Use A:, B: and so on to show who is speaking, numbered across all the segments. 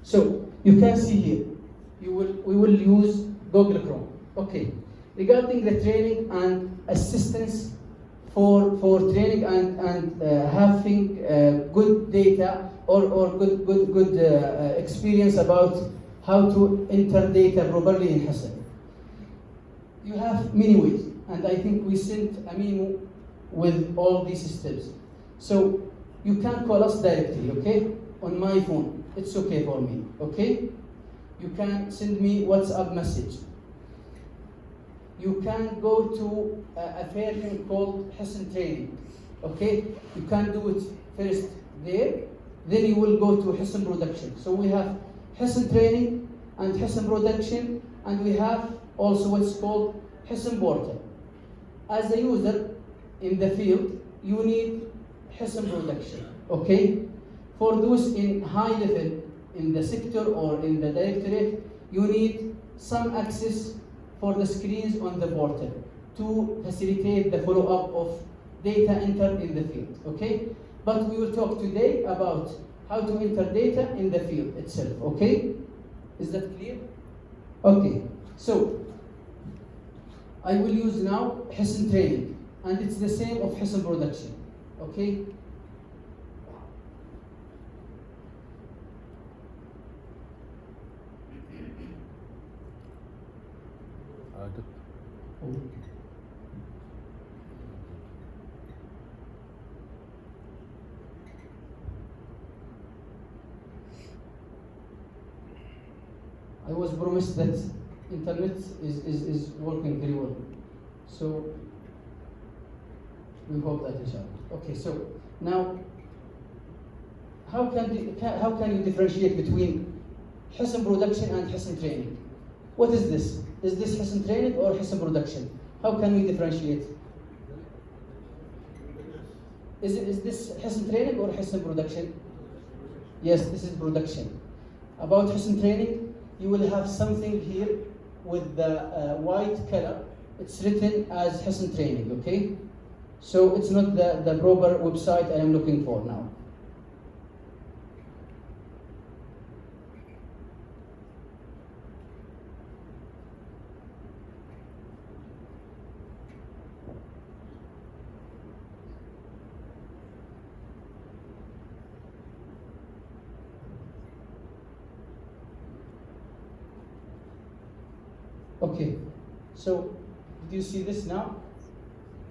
A: So you can see here, we will use Google Chrome. Okay. Regarding the training and assistance for training and having good data or good experience about how to enter data properly in Hassan. You have many ways, and I think we sent a memo with all these steps. So you can call us directly, okay? On my phone, it's okay for me, okay? You can send me WhatsApp message. You can go to a version called Hassan Training, okay? You can do it first there, then you will go to Hassan Production. So we have Hassan Training and Hassan Production, and we have also what's called Hassan Portal. As a user in the field, you need Hassan Production, okay? For those in high level in the sector or in the directorate, you need some access for the screens on the portal to facilitate the follow-up of data entered in the field, okay? But we will talk today about how to enter data in the field itself, okay? Is that clear? Okay, so I will use now Hassan Training, and it's the same of Hassan Production, okay? I was promised that internet is working very well. So we hope that inshallah. Okay, so now how can you differentiate between Hassan Production and Hassan Training? What is this? Is this Hassan Training or Hassan Production? How can we differentiate? Is this Hassan Training or Hassan Production? Yes, this is production. About Hassan Training, you will have something here with the white color. It's written as Hassan Training, okay? So it's not the proper website I am looking for now. Okay, so do you see this now?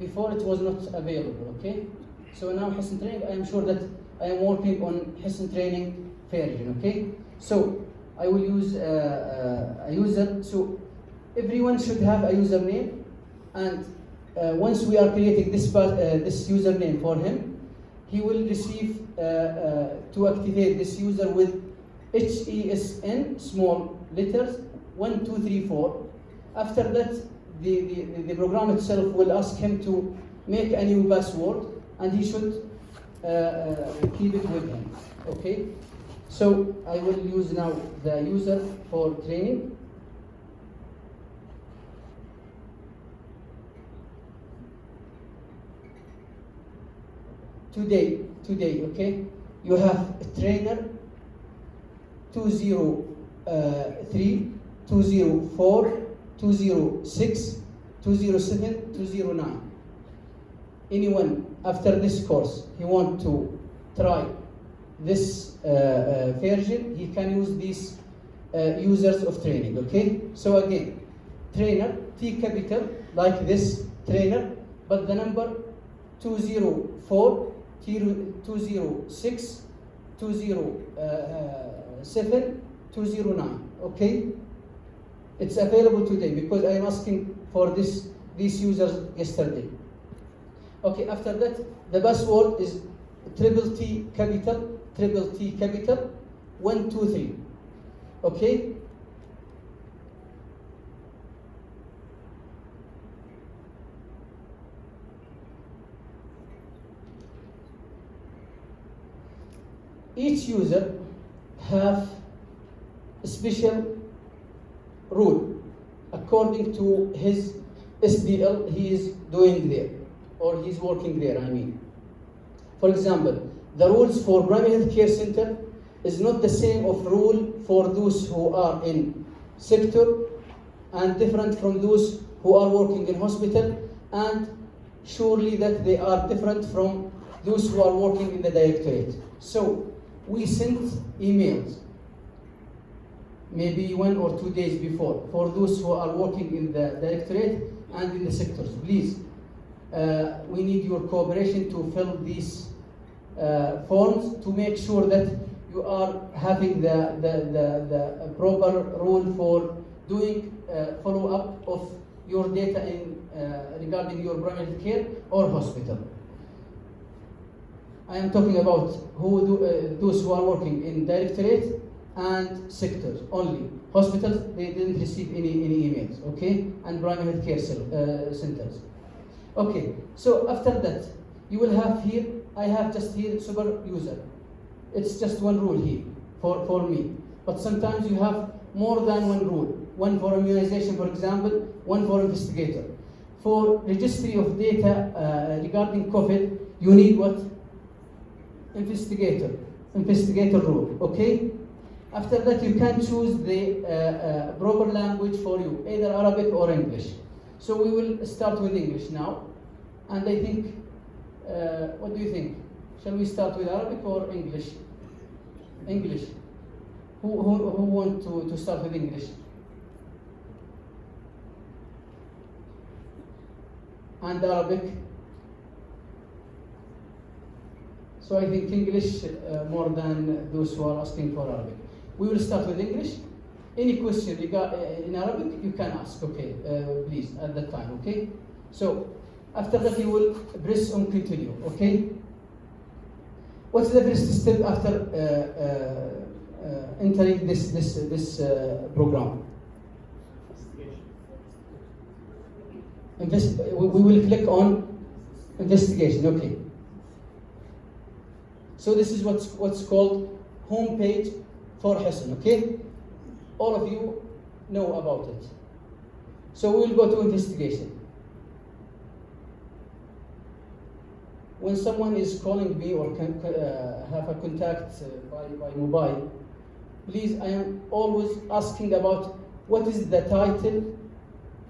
A: Before it was not available, okay? So now Hassan Training, I am sure that I am working on Hassan Training version, okay? So I will use a user, so everyone should have a username, and once we are creating this username for him, he will receive to activate this user with HESN, small letters, 1, 2, 3, 4. After that, the program itself will ask him to make a new password, and he should keep it with him. Okay? So I will use now the user for training. Today, okay? You have a trainer 203, 204, 206, 207, 209. Anyone after this course, he want to try this version, he can use these users of training, okay? So again, trainer, T capital, like this, trainer, but the number 204, 206, 207, 209, okay? It's available today because I am asking for these users yesterday. Okay, after that, the password is T capital, 1, 2, 3. Okay? Each user have a special rule according to his SDL he is doing there, or he's working there, I mean. For example, the rules for primary health care center, is not the same of rule for those who are in sector and different from those who are working in hospital, and surely that they are different from those who are working in the directorate. So we sent emails maybe 1 or 2 days before for those who are working in the directorate and in the sectors. Please, we need your cooperation to fill these forms to make sure that you are having the proper rule for doing follow-up of your data in regarding your primary care or hospital. I am talking about those who are working in directorate and sectors only. Hospitals, they didn't receive any emails, okay? And primary care centers. Okay, so after that, you will have here, I have just here super user. It's just one rule here for me. But sometimes you have more than one rule. One for immunization, for example, one for investigator. For registry of data regarding COVID, you need what? Investigator rule, okay? After that, you can choose the proper language for you, either Arabic or English. So we will start with English now. And I think, what do you think? Shall we start with Arabic or English? English. Who want to start with English? And Arabic? So I think English more than those who are asking for Arabic. We will start with English. Any question in Arabic, you can ask, okay, please, at that time, okay? So, after that you will press on continue, okay? What's the first step after entering this program? We will click on investigation, okay. So this is what's called home page for Hassan, okay? All of you know about it. So we will go to investigation. When someone is calling me or can have a contact by mobile, please, I am always asking about what is the title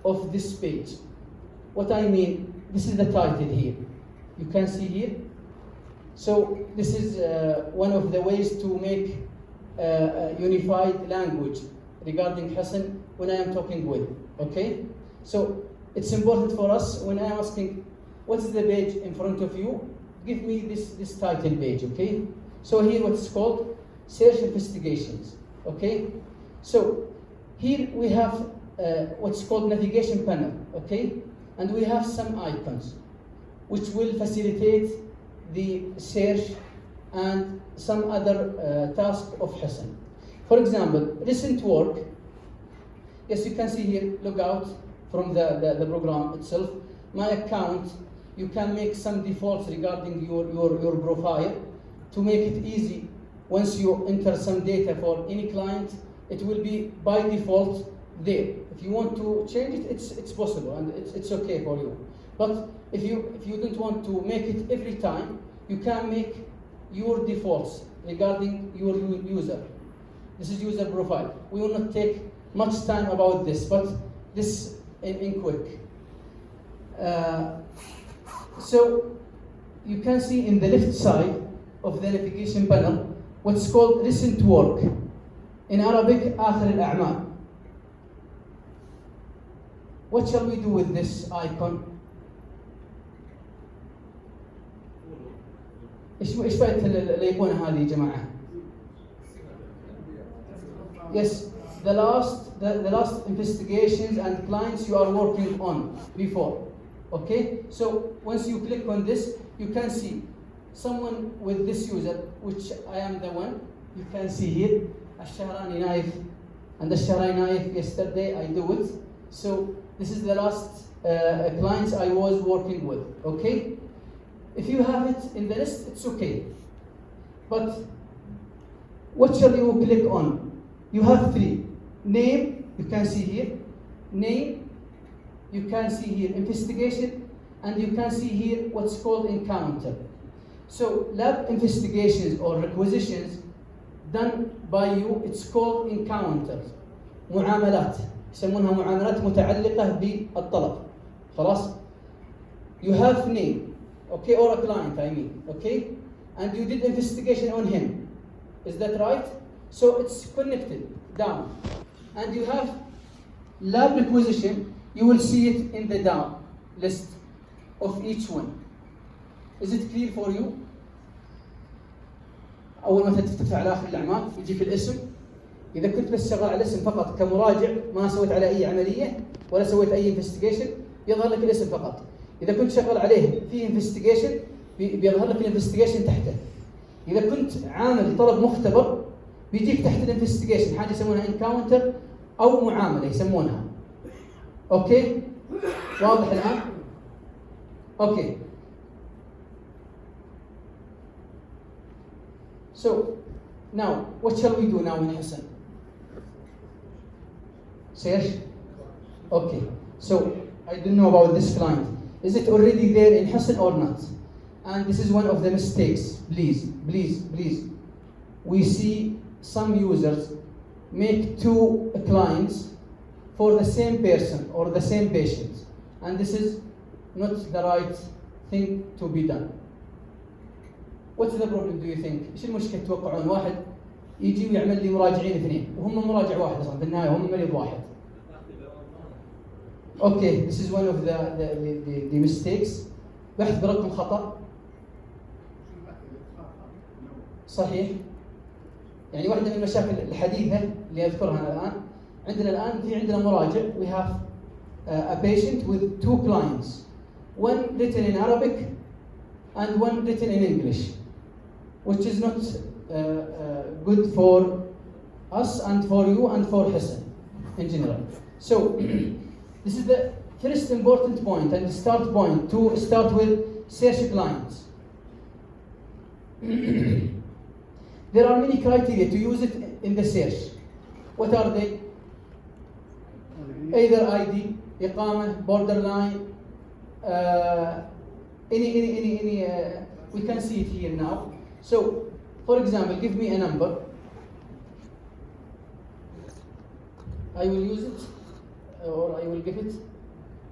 A: of this page. What I mean, this is the title here. You can see here. So this is one of the ways to make a unified language regarding Hassan when I am talking with, okay? So it's important for us when I am asking, what is the page in front of you? Give me this title page, okay? So here what's called search investigations, okay? So here we have what's called navigation panel, okay? And we have some icons which will facilitate the search and some other task of Hassan. For example, recent work. Yes, you can see here, log out from the program itself. My account, you can make some defaults regarding your profile to make it easy. Once you enter some data for any client, it will be by default there. If you want to change it, it's possible and it's okay for you. But if you don't want to make it every time, you can make your defaults regarding your user. This is user profile. We will not take much time about this, but this in quick. So you can see in the left side of the navigation panel what's called recent work. In Arabic, آخر الأعمال. What shall we do with this icon? ايش فائدة الايقونة هذه يا جماعة؟ Yes, the last investigations and clients you are working on before. Okay, so once you click on this, you can see someone with this user, which I am the one. You can see here, الشهراني نايف, and the الشهراني نايف yesterday I do it. So this is the last clients I was working with. Okay, if you have it in the list, it's okay. But what shall you click on? You have three. Name, you can see here. Name, you can see here investigation, and you can see here what's called encounter. So lab investigations or requisitions, done by you, it's called encounters. معاملات يسمونها معاملات متعلقة بالطلب. خلاص؟ You have name, okay, or a client, I mean, okay, and you did investigation on him. Is that right? So it's connected down, and you have lab requisition. You will see it in the down list of each one. Is it clear for you? أول ما تفتح على آخر الأعمال يجي في الاسم. إذا كنت بس شغال على الاسم فقط كمراجع ما سويت على أي عملية ولا سويت أي investigation يظهر لك الاسم فقط. إذا كنت شغال عليه في investigation بيظهر لك الانفستيجيشن تحته. إذا كنت عامل طلب مختبر بيجيك تحت الانفستيجيشن حاجة يسمونها encounter أو معاملة يسمونها. أوكي؟ واضح الآن؟ أوكي. So now what shall we do now in Hassan? Search? Okay. So I don't know about this client. Is it already there in Hassan or not? And this is one of the mistakes. Please. We see some users make two clients for the same person or the same patient. And this is not the right thing to be done. What's the problem do you think? ايش المشكلة تتوقعون واحد يجي ويعمل لي مراجعين اثنين وهم مراجع واحد اصلا في النهاية هم مريض واحد. Okay, this is one of the mistakes. بحث برقم خطأ. صحيح. يعني واحدة من المشاكل الحديثة اللي أذكرها أنا الآن عندنا مراجع. We have a patient with two clients, one written in Arabic and one written in English, which is not good for us and for you and for Hassan in general. So this is the first important point and the start point to start with search clients. There are many criteria to use it in the search. What are they? Either ID, إقامة, borderline, any we can see it here now. So, for example, give me a number. I will use it, or I will give it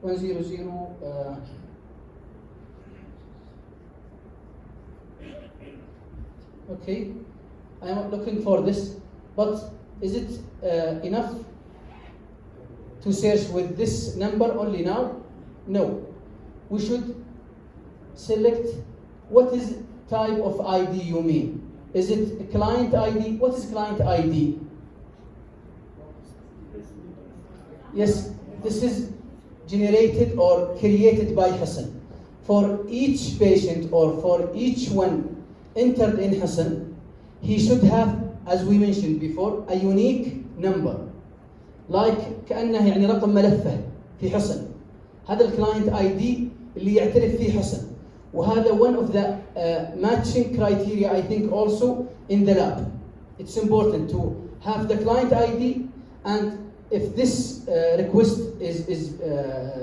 A: 100. Okay, I am looking for this, but is it enough to search with this number only now? No. We should select what is type of ID you mean. Is it a client ID? What is client ID? Yes, this is generated or created by Hassan. For each patient or for each one entered in Hassan, he should have, as we mentioned before, a unique number. Like كأنه يعني رقم ملفه في حسن. هذا الكلاينت ID اللي يعترف فيه حسن. وهذا one of the matching criteria I think also in the lab. It's important to have the client ID, and if this request is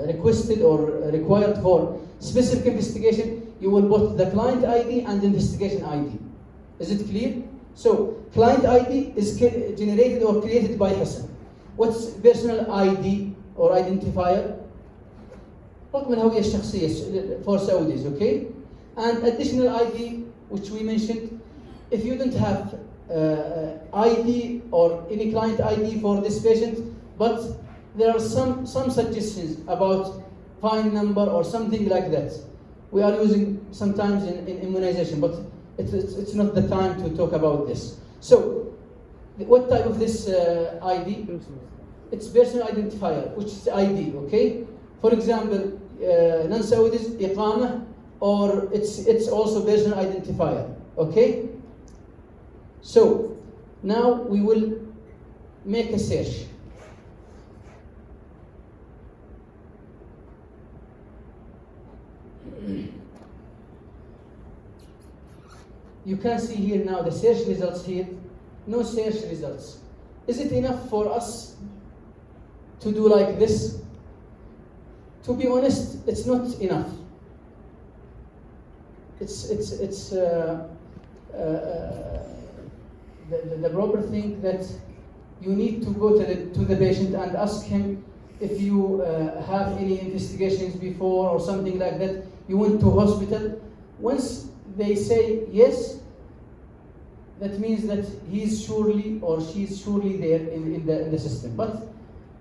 A: requested or required for specific investigation, you will put the client ID and investigation ID. Is it clear? So client ID is generated or created by Hassan. What's personal ID or identifier? رقم الهوية الشخصية for Saudis, okay? And additional ID, which we mentioned, if you don't have ID or any client ID for this patient, but there are some suggestions about fine number or something like that. We are using sometimes in immunization, but it's not the time to talk about this. So, what type of this ID? It's personal identifier, which is ID, okay? For example, non-Saudis, إقامة, or it's also personal identifier, okay? So, now we will make a search. You can see here now the search results here. No search results. Is it enough for us to do like this? To be honest, it's not enough. the proper thing that you need to go to the patient and ask him if you have any investigations before or something like that. You went to hospital. Once they say yes, that means that he's surely or she's surely there in the system. But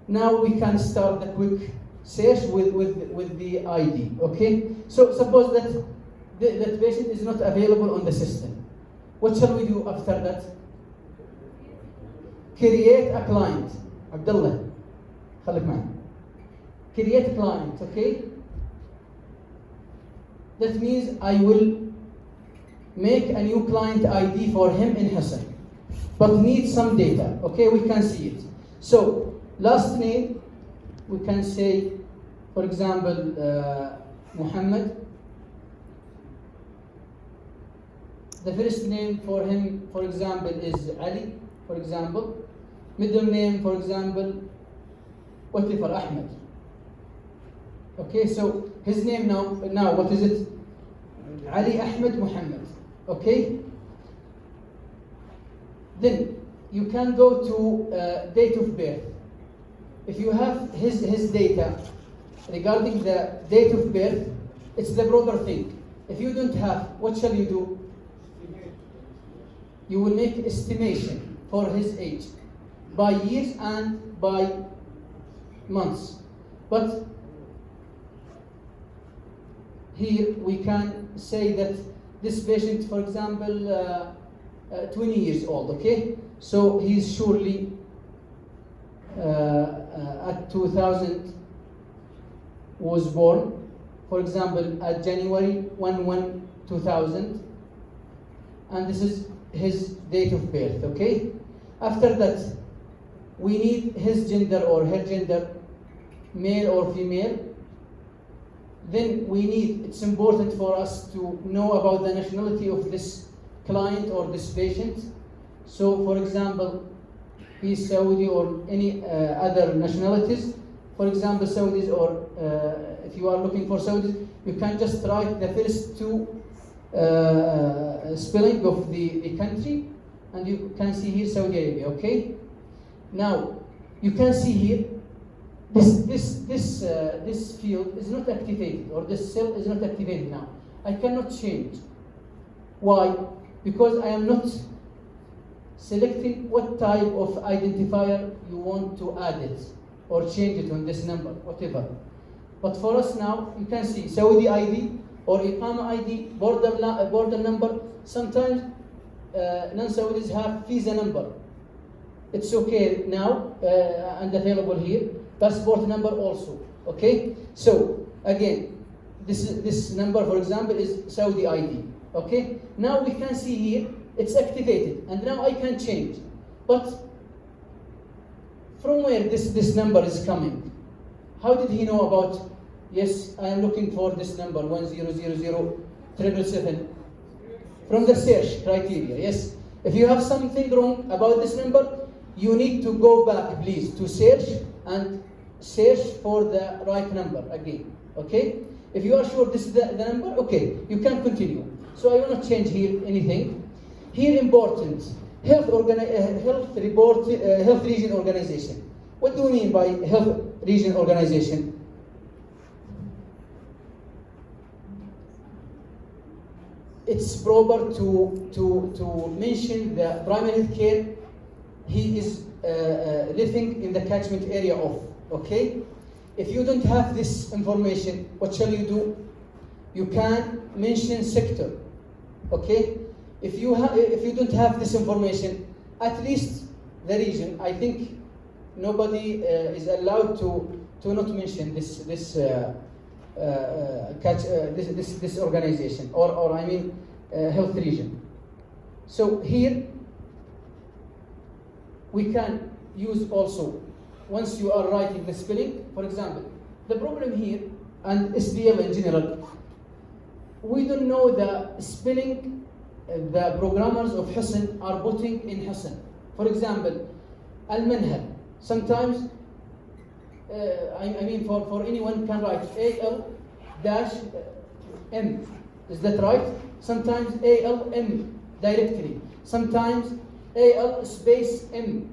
A: now we can start the quick search with the ID. Okay. So suppose that that patient is not available on the system. What shall we do after that? Create a client. Abdullah, خليك معي. Create a client, okay? That means I will make a new client ID for him in Hassan, but need some data, okay? We can see it. So, last name, we can say, for example, Muhammad. The first name for him, for example, is Ali, for example. Middle name, for example, whatever, Ahmed. Okay, so his name now what is it? Ali Ahmed Muhammad. Okay? Then you can go to date of birth. If you have his data regarding the date of birth, it's the proper thing. If you don't have, what shall you do? You will make estimation for his age by years and by months. But here we can say that this patient, for example, 20 years old, okay? So he's surely at 2000 was born, for example, at January 1/1/2000, and this is his date of birth, okay? After that, we need his gender or her gender, male or female. Then we need, it's important for us to know about the nationality of this client or this patient. So, for example, he's Saudi or any other nationalities. For example, Saudis, or if you are looking for Saudis, you can just write the first two spelling of the country, and you can see here Saudi Arabia, okay? Now, you can see here, this field is not activated, or this cell is not activated now. I cannot change. Why? Because I am not selecting what type of identifier you want to add it, or change it on this number, whatever. But for us now, you can see Saudi ID, or Iqama ID, border number. Sometimes non-Saudis have visa number. It's okay now and available here. Passport number also, okay? So again, this number, for example, is Saudi ID, okay? Now we can see here, it's activated, and now I can change. But from where this number is coming? How did he know about, yes, I am looking for this number, 10007777. From the search criteria, yes. If you have something wrong about this number, you need to go back, please, to search and search for the right number again, okay? If you are sure this is the number, okay, you can continue. So I will not change here anything. Here important, health region organization. What do we mean by health region organization? It's proper to mention the primary health care he is living in the catchment area of, okay? If you don't have this information, what shall you do? You can mention sector, okay? If you don't have this information, at least the region. I think nobody is allowed to not mention this organization, or I mean health region. So here we can use also, once you are writing the spelling, for example, the problem here, and SPL in general, we don't know the spelling the programmers of Hassan are putting in Hassan. For example, al-manhal. Sometimes, I mean for anyone can write AL-M. Is that right? Sometimes ALM directly. Sometimes AL space M.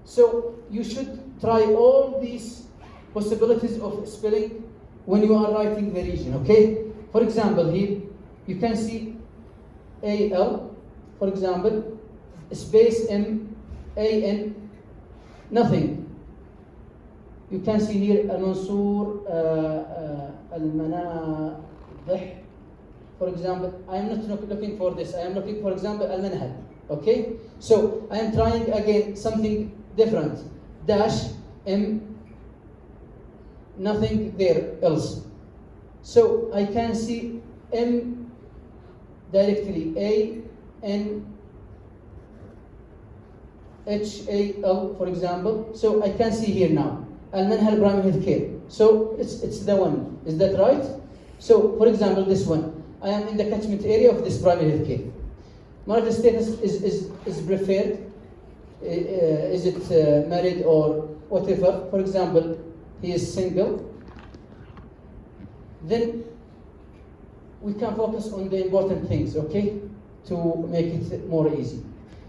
A: So you should try all these possibilities of spelling when you are writing the region, okay? For example, here you can see AL, for example, space M, AN, nothing. You can see here Al-Mansur, Al-Manadih. For example, I am not looking for this. I am looking, for example, Al-Manhal. Okay? So I am trying again something different. Dash, M, nothing there else. So I can see M directly, A, N, H, A, L, for example. So I can see here now. Al-Manhal Primary Health Care. So it's the one. Is that right? So, for example, this one. I am in the catchment area of this primary health care. Marital status is preferred. Is it married or whatever? For example, he is single. Then we can focus on the important things, okay? To make it more easy.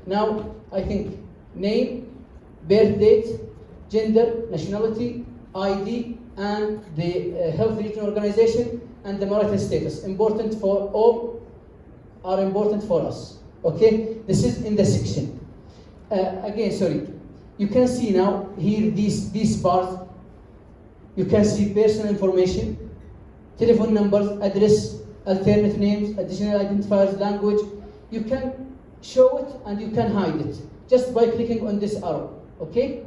A: Now, I think name, birth date, gender, nationality, ID, and the health region organization, and the marital status. Important for all, are important for us. Okay? This is in the section. Again, sorry. You can see now here these bars. You can see personal information, telephone numbers, address, alternate names, additional identifiers, language. You can show it and you can hide it just by clicking on this arrow. Okay?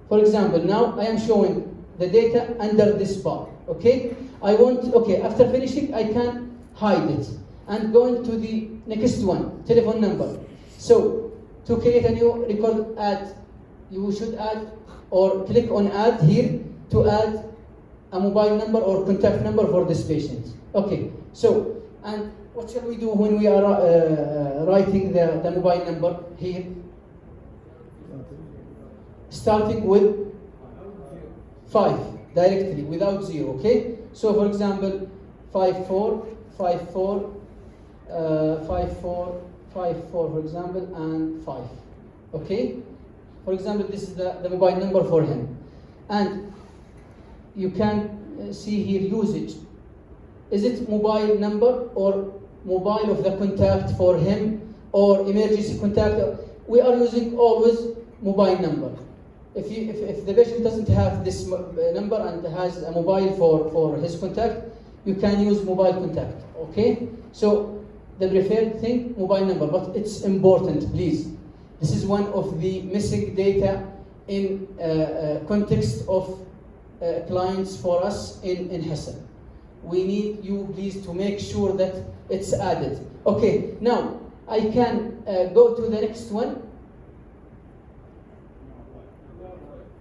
A: For example, now I am showing the data under this bar. Okay? After finishing, I can hide it. And going to the next one, telephone number. So, to create a new record, you should add or click on add here to add a mobile number or contact number for this patient. Okay, so, and what shall we do when we are writing the mobile number here? Starting with 5 directly without 0, okay? So for example, 54, 54, 54, 54 for example, and 5, okay? For example, this is the mobile number for him. And you can see here usage. Is it mobile number or mobile of the contact for him or emergency contact? We are using always mobile number. If the patient doesn't have this number and has a mobile for his contact, you can use mobile contact, okay? So the preferred thing, mobile number, but it's important, please. This is one of the missing data in context of clients for us in Hassan. We need you, please, to make sure that it's added. Okay, now I can go to the next one.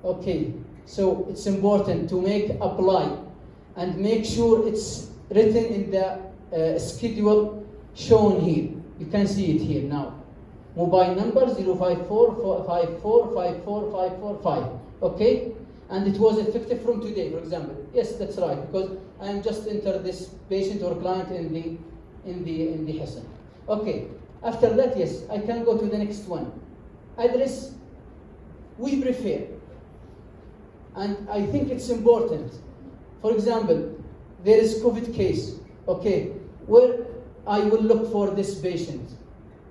A: Okay, so it's important to make apply and make sure it's written in the schedule shown here. You can see it here now. Mobile number 054 54 54 545. Okay, and it was effective from today, for example. Yes, that's right, because I am just enter this patient or client in the Hassan. Okay, after that, yes, I can go to the next one. Address, we prefer. And I think it's important. For example, there is COVID case, okay, where I will look for this patient.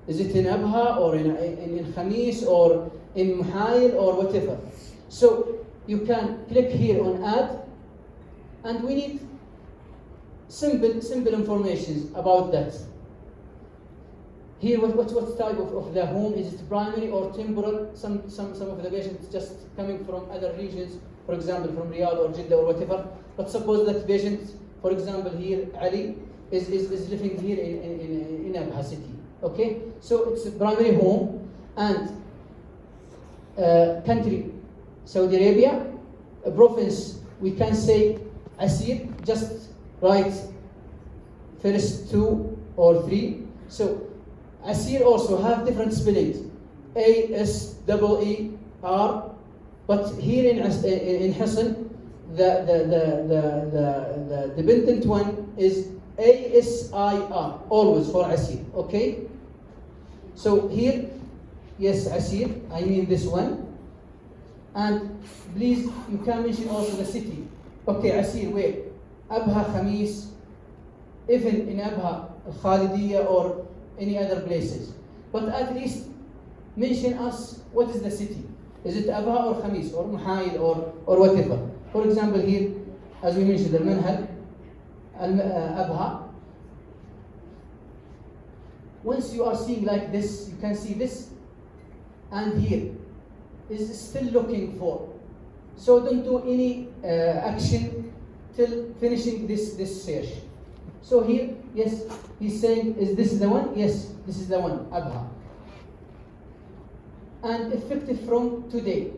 A: Is it in Abha or in Khamis or in Muhail or whatever? So you can click here on add, and we need simple information about that. Here, what type of the home? Is it primary or temporal? Some of the patients just coming from other regions, for example, from Riyadh or Jeddah or whatever. But suppose that patient, for example, here, Ali, is living here in Abha city. Okay? So it's a primary home, and country, Saudi Arabia, a province, we can say Asir, just write first 2 or 3. So Asir also have different spellings, A-S-E-E-R, but here in Hassan, the dependent one is ASIR, always for Asir, okay? So here, yes, Asir, I mean this one. And please, you can mention also the city. Okay, Asir, where? Abha Khamis, even in Abha, Khalidiyya or any other places. But at least mention us what is the city. Is it Abha or Khamis or Muhail or whatever? For example, here, as we mentioned, Al-Manhal, Abha. Once you are seeing like this, you can see this, and here is still looking for. So don't do any action till finishing this search. So here, yes, he's saying, is this the one? Yes, this is the one, Abha. And effective from today.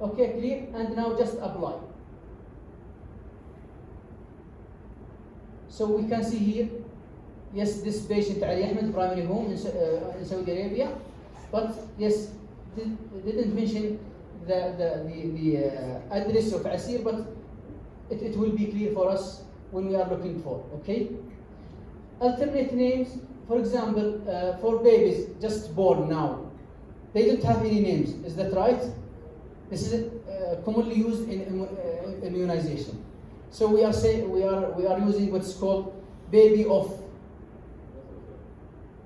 A: Okay, clear? And now just apply. So we can see here, yes, this patient Ali Ahmed, primary home in Saudi Arabia, but yes, didn't mention the address of Asir, but it will be clear for us when we are looking for, okay? Alternate names, for example, for babies just born now, they don't have any names, is that right? This is commonly used in immunization. So we are using what's called baby of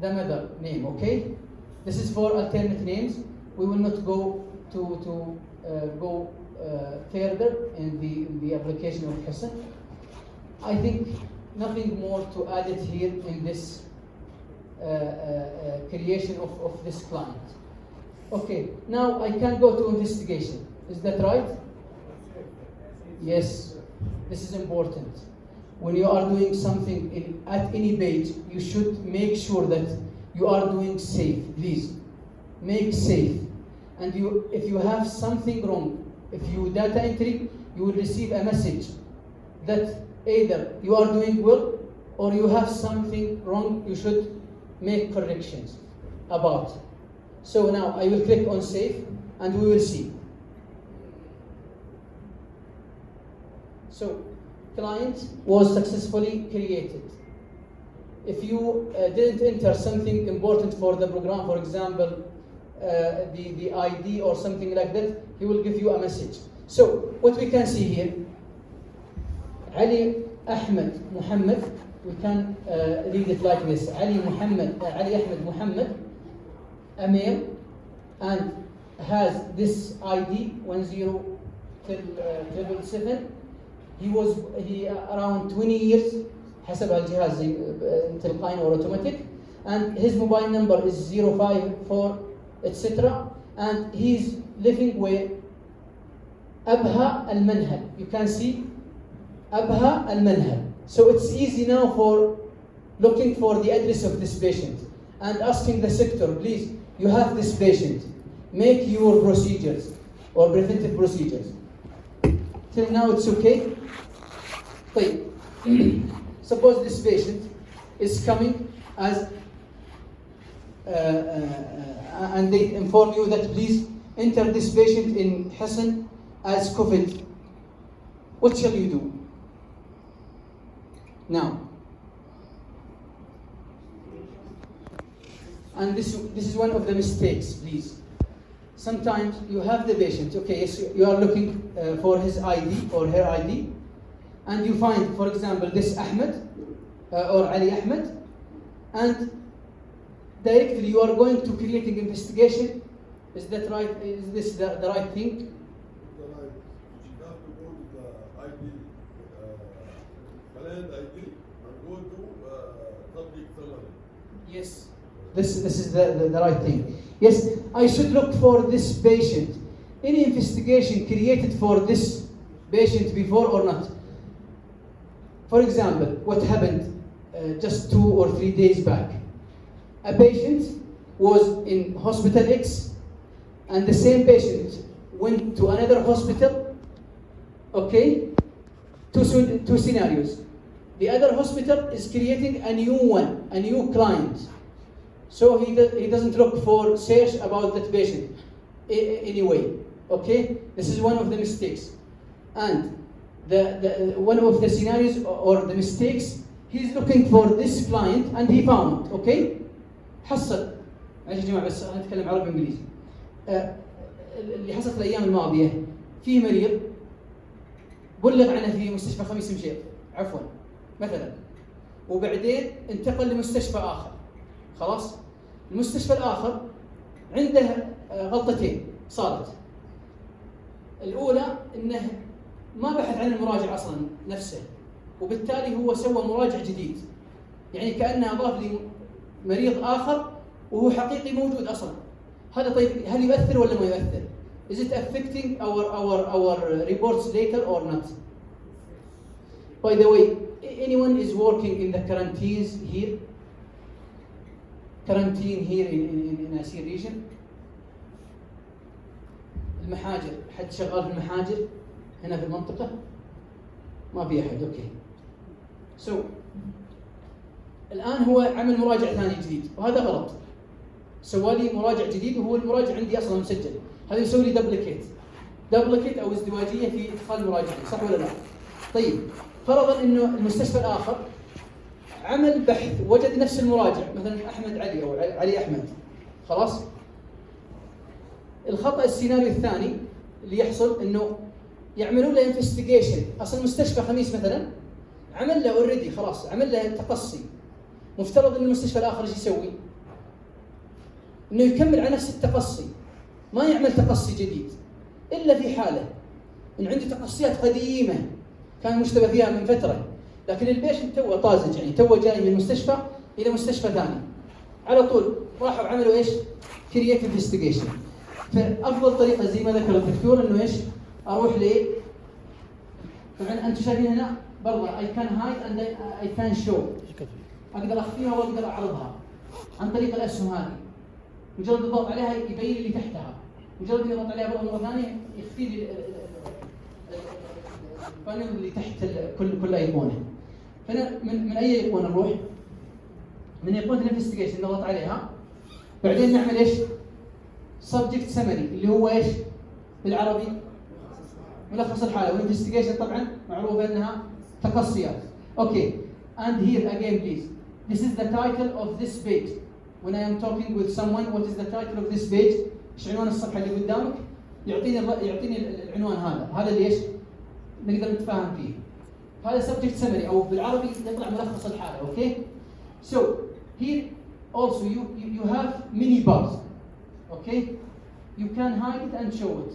A: the mother name, okay? This is for alternate names. We will not go to go further in the application of Hassan. I think nothing more to add it here in this creation of this client. Okay, now I can go to investigation. Is that right? Yes, this is important. When you are doing something at any page, you should make sure that you are doing safe. Please, make safe. And if you have something wrong, if you data entry, you will receive a message that either you are doing well or you have something wrong, you should make corrections about. So now I will click on save and we will see. So client was successfully created. If you didn't enter something important for the program, for example, the ID or something like that, he will give you a message. So what we can see here, Ali Ahmed Muhammad, we can read it like this: Ali Ahmed Muhammad, a male, and has this ID 1077. He around 20 years, حسب الجهاز تلقائي or automatic, and his mobile number is 054 etc. and he's living where? Abha al-Manhal. You can see Abha al-Manhal. So it's easy now for looking for the address of this patient and asking the sector, please, you have this patient, make your procedures or preventive procedures. Till now it's okay. Wait. Suppose this patient is coming as and they inform you that please enter this patient in Hassan as COVID. What shall you do? Now, and this is one of the mistakes, please. Sometimes you have the patient, okay, yes, you are looking for his ID or her ID, and you find, for example, this Ahmed or Ali Ahmed, and directly you are going to creating investigation. Is that right? Is this the right thing?
B: The right. You have to go to the ID, client ID, and go to public summary.
A: Yes. This is the right thing. Yes, I should look for this patient. Any investigation created for this patient before or not? For example, what happened just 2 or 3 days back? A patient was in hospital X, and the same patient went to another hospital. Okay, two scenarios. The other hospital is creating a new one, a new client. So he doesn't look for search about that patient anyway. Okay, this is one of the mistakes. And one of the scenarios or the mistakes, he's looking for this client and he found, okay? حصل. معلش يا جماعة بس أنا أتكلم عربي وإنجليزي. اللي حصلت الأيام الماضية في مريض بلغ عنه في مستشفى خميس مشيط، عفوا مثلا، وبعدين انتقل لمستشفى آخر. خلاص؟ المستشفى الآخر عنده غلطتين صارت. الأولى إنه ما بحث عن المراجع أصلاً نفسه، وبالتالي هو سوى مراجع جديد، يعني كأنه أضاف لي مريض آخر وهو حقيقي موجود أصلاً. هذا طيب هل يؤثر ولا ما يؤثر؟ Is it affecting our reports later or not? By the way, anyone is working in the quarantines here? Quarantine here in Asir region? المحاجر، حد شغال في المحاجر هنا في المنطقة؟ ما في أحد، أوكي. So الآن هو عمل مراجع ثاني جديد وهذا غلط. سوالي مراجع جديد وهو المراجع عندي أصلاً مسجل. هذا يسوي لي دبليكيت أو ازدواجية في إدخال المراجعين، صح ولا لا؟ طيب فرضاً إنه المستشفى الآخر عمل بحث وجد نفس المراجع، مثلاً أحمد علي أو علي أحمد. خلاص؟ الخطأ السيناريو الثاني اللي يحصل إنه يعملون له انفستيجيشن. أصل المستشفى خميس مثلاً عمل له اوريدي، خلاص عمل له تقصي. مفترض إن المستشفى الآخر ايش يسوي؟ إنه يكمل على نفس التقصي، ما يعمل تقصي جديد، إلا في حالة إن عنده تقصيات قديمة كان مشتبه فيها من فترة، لكن البيشنت توه طازج، يعني توه جاي من مستشفى إلى مستشفى ثاني، على طول راحوا عملوا إيش؟ كرييت انفستيجيشن. فأفضل طريقة زي ما ذكر الدكتور إنه إيش؟ أروح ليه؟ طبعاً أنتم شايفين هنا برضه I can hide and I can show. أقدر أخفيها وأقدر أعرضها عن طريق الأسهم هذه. مجرد الضغط عليها يبين اللي تحتها، مجرد الضغط عليها مرة ثانية يخفي لي البانل اللي تحت كل أيقونة. فأنا من أي أيقونة نروح؟ من أيقونة الانفستيجيشن نضغط عليها، بعدين نعمل إيش؟ subject summary اللي هو إيش؟ بالعربي ملخص الحالة، والانفستيجيشن طبعًا معروفة أنها تقصيات. Okay, and here again please, this is the title of this page. When I am talking with someone, what is the title of this page? ايش عنوان الصفحة اللي قدامك؟ يعطيني العنوان هذا اللي ايش؟ نقدر نتفاهم فيه. هذا subject summary أو بالعربي يطلع ملخص الحالة، okay? So here also you have many bars, okay? You can hide it and show it.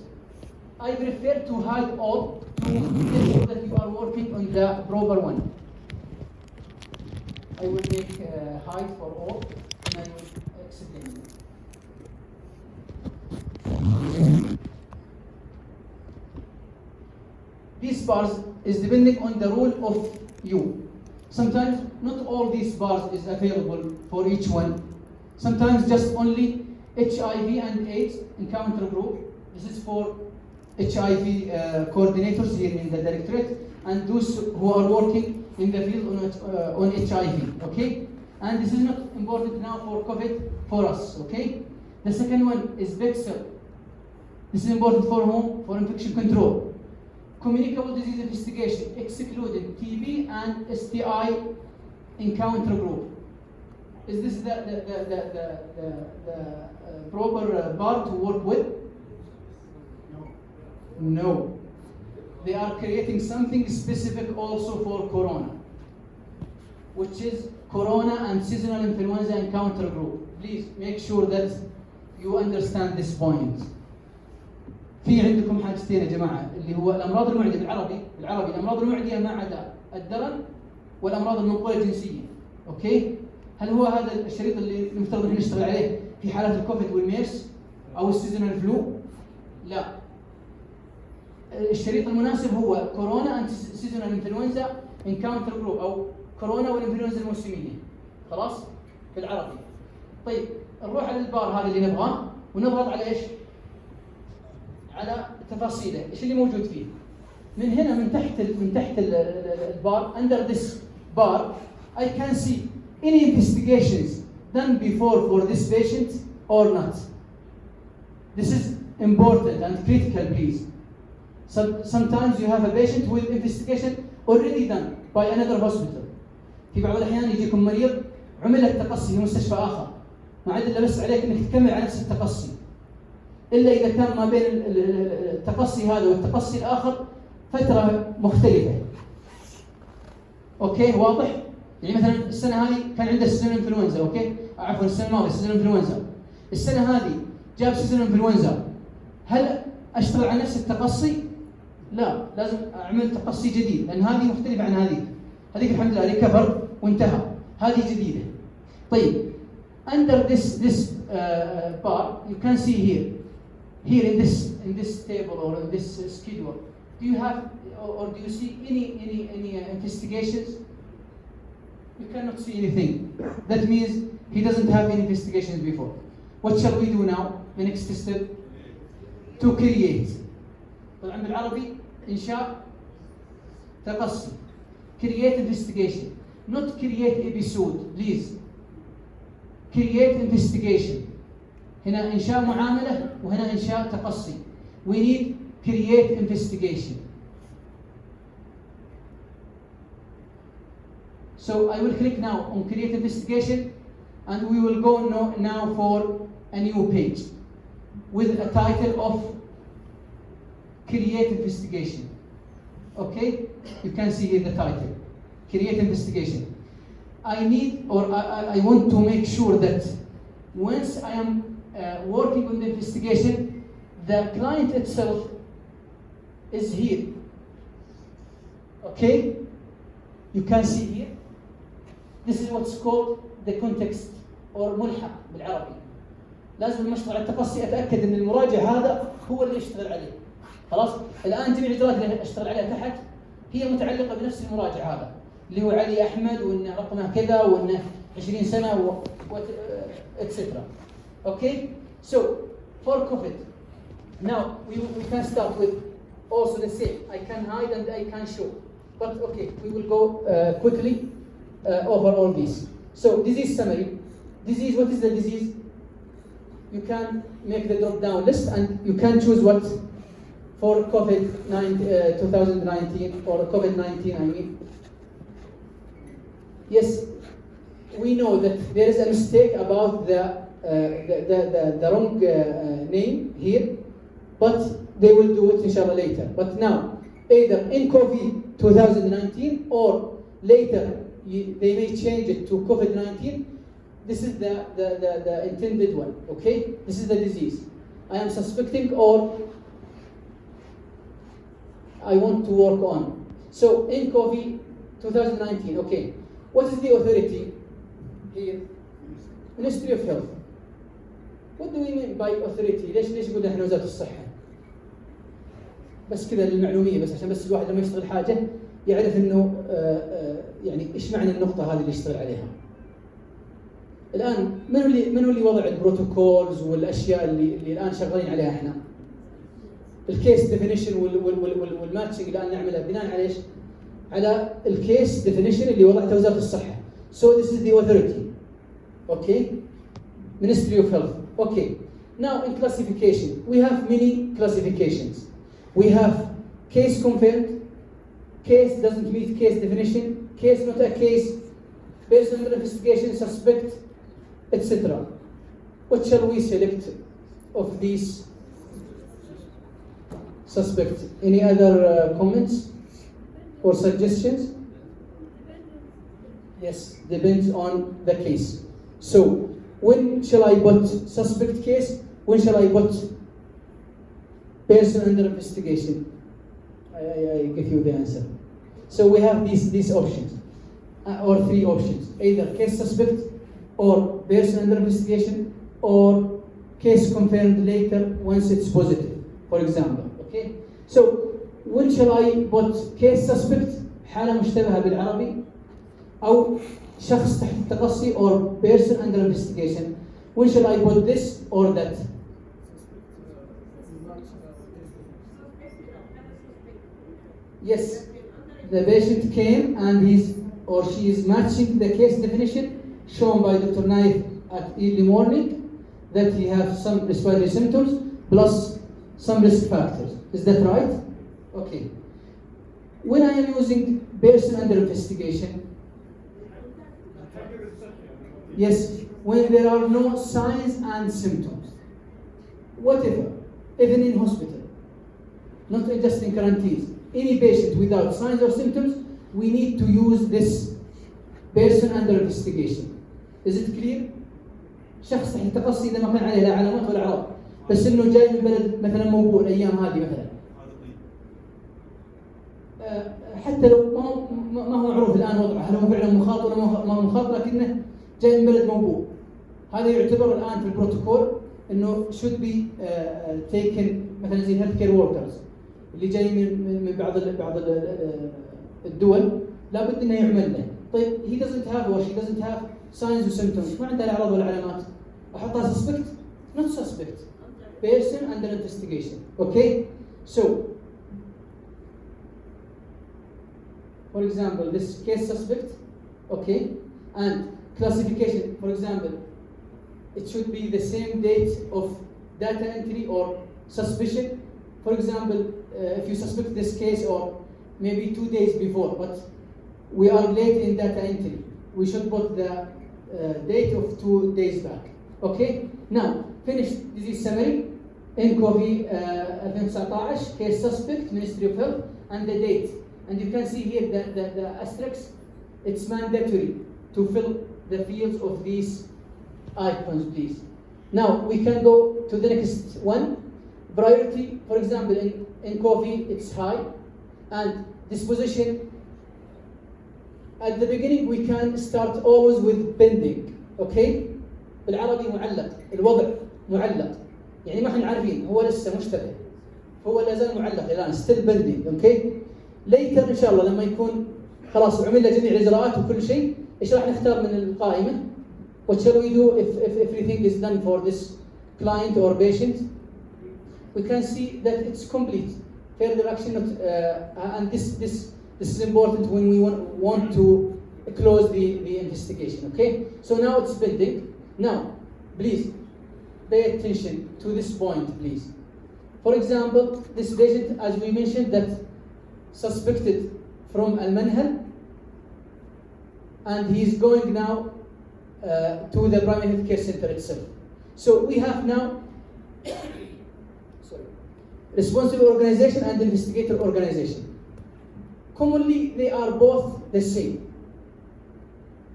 A: I prefer to hide all to make sure that you are working on the proper one. I will make hide for all and I will explain it. These bars is depending on the role of you. Sometimes not all these bars is available for each one. Sometimes just only HIV and AIDS encounter group. This is for HIV coordinators here in the directorate and those who are working in the field on HIV, okay? And this is not important now for COVID for us, okay? The second one is Bexel. This is important for whom? For infection control. Communicable disease investigation, excluding TB and STI encounter group. Is this the proper bar to work with? No. They are creating something specific also for corona, which is corona and seasonal influenza encounter group. Please make sure that you understand this point. في عندكم حاجتين يا جماعة اللي هو الأمراض المعدية بالعربي الأمراض المعدية ما عدا الدرن والأمراض المنقولة الجنسية. أوكي؟ هل هو هذا الشريط اللي المفترض إحنا نشتغل عليه في حالات الكوفيد والميرس أو السيزونال فلو؟ لا. الشريط المناسب هو كورونا أند سيزونال انفلونزا انكاونتر جروب أو كورونا والانفلونزا الموسمية. خلاص؟ بالعربي. طيب نروح على البار هذا اللي نبغاه ونضغط على إيش؟ على تفاصيله، ايش اللي موجود فيه؟ من هنا من تحت البار under this bar I can see any investigations done before for this patient or not. This is important and critical please. Sometimes you have a patient with investigation already done by another hospital. في بعض الأحيان يجيكم مريض عمل التقصي في مستشفى آخر، ما عاد إلا بس عليك إنك تكمل على نفس التقصي. إلا إذا كان ما بين التقصي هذا والتقصي الآخر فترة مختلفة. أوكي واضح؟ يعني مثلا السنة هذه كان عنده سيزون انفلونزا، أوكي؟ عفوا السنة الماضية سيزون انفلونزا. السنة هذه جاب سيزون انفلونزا. هل أشتغل على نفس التقصي؟ لا، لازم أعمل تقصي جديد، لأن هذه مختلفة عن هذه. هذيك الحمد لله ريكفر وانتهى. هذه جديدة. طيب under this part you can see here in this table or in this schedule, do you have or do you see any investigations? You cannot see anything. That means he doesn't have any investigations before. What shall we do now? The next step to create. طبعا بالعربي إنشاء تقصي. Create investigation. Not create episode, please. Create investigation. هنا إنشاء معاملة وهنا إنشاء تقصي. We need create investigation. So I will click now on create investigation and we will go now for a new page with a title of create investigation. Okay, you can see here the title, create investigation. I need or I want to make sure that once I am working on the investigation, the client itself is here. Okay, you can see here. This is what's called the context or ملحق بالعربي. لازم المشروع على التقصي أتأكد أن المراجع هذا هو اللي يشتغل عليه. خلاص؟ الآن جميع الإجراءات اللي أشتغل عليها تحت هي متعلقة بنفس المراجع هذا اللي هو علي أحمد وإنه رقمه كذا وإنه 20 سنة etc. Okay? So for COVID, now we can start with also the same. I can hide and I can show. But okay, we will go quickly over all these. So disease summary. Disease, what is the disease? You can make the drop down list and you can choose what for COVID-19, 2019 or COVID-19 I mean. Yes, we know that there is a mistake about the wrong name here, but they will do it inshallah later. But now, either in COVID 2019 or later they may change it to COVID-19. This is the intended one, okay? This is the disease. I am suspecting or I want to work on. So in COVID 2019, okay. What is the authority here? Ministry of Health. What do we mean by authority? ليش قلنا احنا وزارة الصحة؟ بس كذا للمعلومية بس عشان بس الواحد لما يشتغل حاجة يعرف انه يعني ايش معنى النقطة هذه اللي يشتغل عليها. الآن من هو اللي وضع البروتوكولز والاشياء اللي الآن شغالين عليها احنا؟ الكيس ديفينيشن والماتشنج الآن نعملها بناء على ايش؟ على الكيس ديفينيشن اللي وضعتها وزارة الصحة. So this is the authority. Okay? Ministry of Health. Okay. Now in classification, we have many classifications. We have case confirmed, case doesn't meet case definition, case not a case, person under investigation, suspect, etc. What shall we select of these suspects? Any other comments or suggestions? Yes, depends on the case. So, when shall I put suspect case? When shall I put person under investigation? I give you the answer. So we have these options, or three options: either case suspect, or person under investigation, or case confirmed later once it's positive, for example. Okay. So when shall I put case suspect حالة مشتبهة بالعربي أو شخص تحت التقصي or person under investigation? When shall I put this or that? Yes, the patient came and he's or she is matching the case definition shown by Dr. Naif at early morning that he has some respiratory symptoms plus some risk factors. Is that right? Okay. When I am using person under investigation, yes, when there are no signs and symptoms, whatever, even in hospital, not just in quarantines, any patient without signs or symptoms, we need to use this person under investigation. Is it clear؟ شخص صحيح تقصي إذا ما كان عليه لا علامات ولا أعراض، بس إنه جاي من بلد مثلا موبوء الأيام هذه مثلا. حتى لو ما هو معروف الآن وضعه، هل هو فعلا مخاط ولا ما هو مخاط، لكنه جاي من بلد موبوء. هذا يعتبر الآن في البروتوكول إنه should be taken مثلا زي health care workers اللي جاي من بعض الدول لابد إنه يعمل له. طيب he doesn't have or she doesn't have signs or symptoms، ما عنده أعراض ولا علامات، أحطها suspect؟ not suspect. Person under investigation. Okay? So, for example, this case suspect, okay, and classification, for example, it should be the same date of data entry or suspicion. For example, if you suspect this case or maybe 2 days before, but we are late in data entry, we should put the date of 2 days back. Okay? Now, finish disease summary. NCOV 2019, case suspect, Ministry of Health, and the date. And you can see here the asterisk, it's mandatory to fill the fields of these icons, please. Now, we can go to the next one. Priority, for example, in COVID, it's high. And disposition, at the beginning, we can start always with pending. Okay? بالعربي معلق، الوضع معلق. يعني ما احنا عارفين، هو لسه مشتبه، هو لا زال معلق الان still pending. اوكي؟ later ان شاء الله لما يكون خلاص وعملنا جميع الاجراءات وكل شيء، ايش راح نختار من القائمه؟ What shall we do if everything is done for this client or patient? We can see that it's complete. Further action, and this is important when we want to close the investigation. Okay? So now it's pending. Now, please pay attention to this point, please. For example, this patient, as we mentioned, that suspected from Al-Manhal, and he is going now to the primary health care center itself. So we have now responsible organization and investigator organization. Commonly, they are both the same.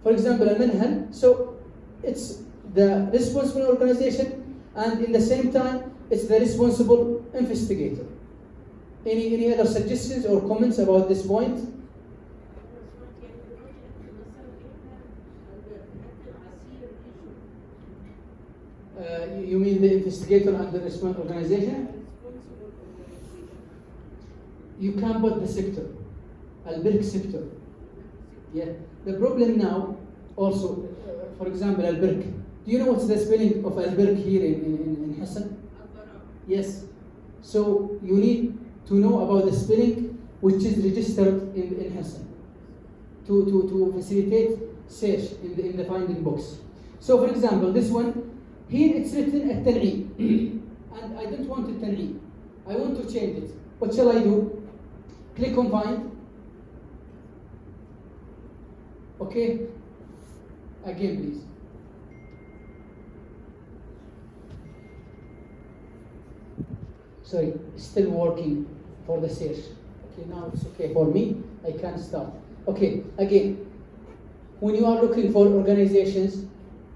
A: For example, Al-Manhal, so it's the responsible organization, and in the same time, it's the responsible investigator. Any other suggestions or comments about this point? You mean the investigator and the responsible organization? You can put the sector, Al-Birk sector. Yeah. The problem now, also, for example, Al-Birk. Do you know what's the spelling of Al-Birk here in Hassan? Yes. So you need to know about the spelling which is registered in Hassan to facilitate search in the finding box. So for example, this one, here it's written التنعيم and I don't want التنعيم. I want to change it. What shall I do? Click on find. Okay. Again, please. Sorry, still working for the search. Okay, now it's okay for me. I can start. Okay, again, when you are looking for organizations,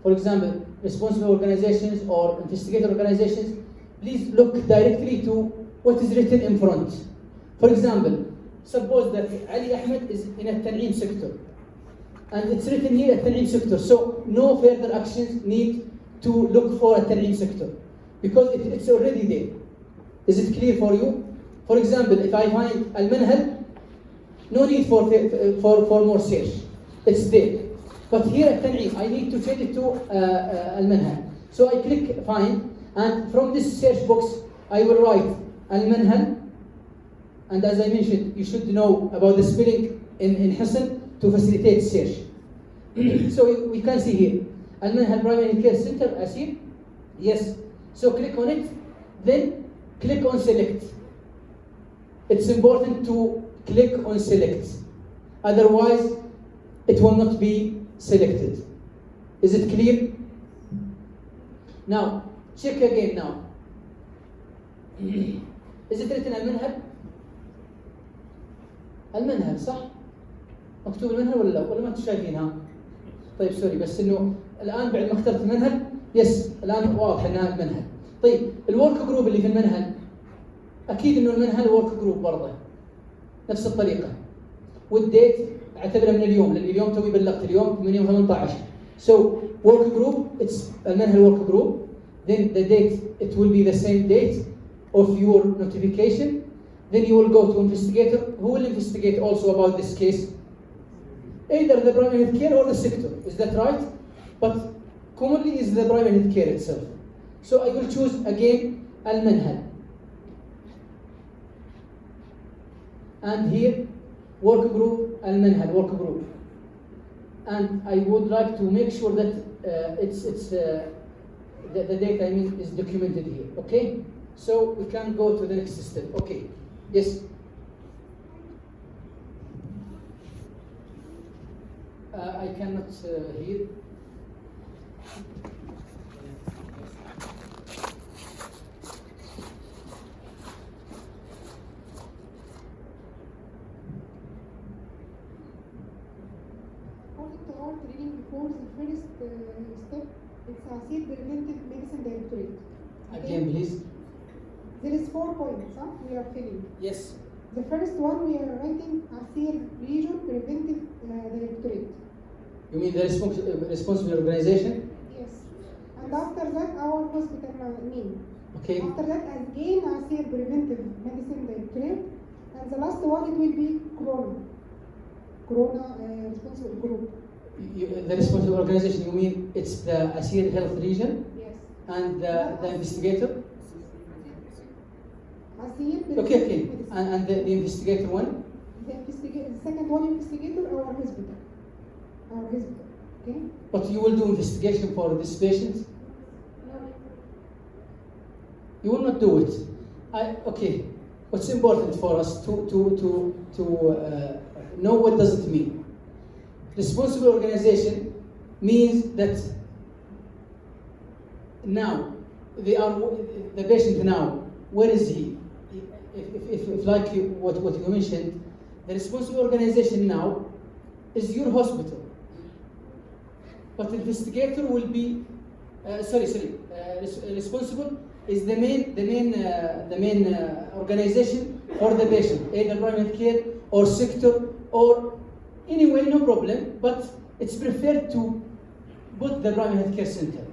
A: for example, responsible organizations or investigator organizations, please look directly to what is written in front. For example, suppose that Ali Ahmed is in a Tan'im sector, and it's written here a Tan'im sector, so no further actions need to look for a Tan'im sector, because it's already there. Is it clear for you? For example, if I find Al-Manhal, no need for more search. It's there. But here at Tan'im, I need to change it to Al-Manhal. So I click find, and from this search box, I will write Al-Manhal. And as I mentioned, you should know about the spelling in Hassan to facilitate search. So we can see here, Al-Manhal Primary Care Center, Asir. Yes. So click on it, then click on select. it's important to click on select. Otherwise, it will not be selected. Is it clear? Now, check again now. Is it written المنهل؟ المنهل صح؟ مكتوب المنهل ولا لا؟ ولا ما انتم شايفينها؟ طيب سوري بس انه الان بعد ما اخترت المنهل يس الان واضح انها المنهل. طيب الورك جروب اللي في المنهل اكيد انه المنهل ورك جروب برضه نفس الطريقه. والديت اعتبرها من اليوم لان اليوم توي بلغت اليوم 8/18. So work group it's المنهل work group. Then the date it will be the same date of your notification. Then you will go to investigator who will investigate also about this case. Either the primary health care or the sector. Is that right? But commonly is the primary health care itself. So I will choose again المنهل. And here work group المنهل work group. And I would like to make sure that the data I mean is documented here. Okay? So we can go to the next step. Okay. Yes. I cannot hear.
C: Reading before the first step, it's ASIR Preventive Medicine Directorate.
A: Again, please.
C: There is 4 points we are filling.
A: Yes.
C: The first one we are writing ASIR Region Preventive Directorate.
A: You mean the responsible organization?
C: Yes. And after that, our hospital name.
A: Okay.
C: After that, again ASIR Preventive Medicine Directorate. And the last one, it will be Corona responsible group.
A: The responsible organization, you mean it's the ASIR Health Region?
C: Yes.
A: And the investigator?
C: ASIR
A: Okay. And the investigator one?
C: The second one investigator, our hospital. Okay?
A: But you will do investigation for this patient?
C: No.
A: You will not do it. Okay. What's important for us to know what does it mean? Responsible organization means that now the patient now, where is he? If like what you mentioned, the responsible organization now is your hospital. But investigator will be responsible is the main organization for the patient, either primary care or sector or anyway, no problem. But it's preferred to put the primary health care center.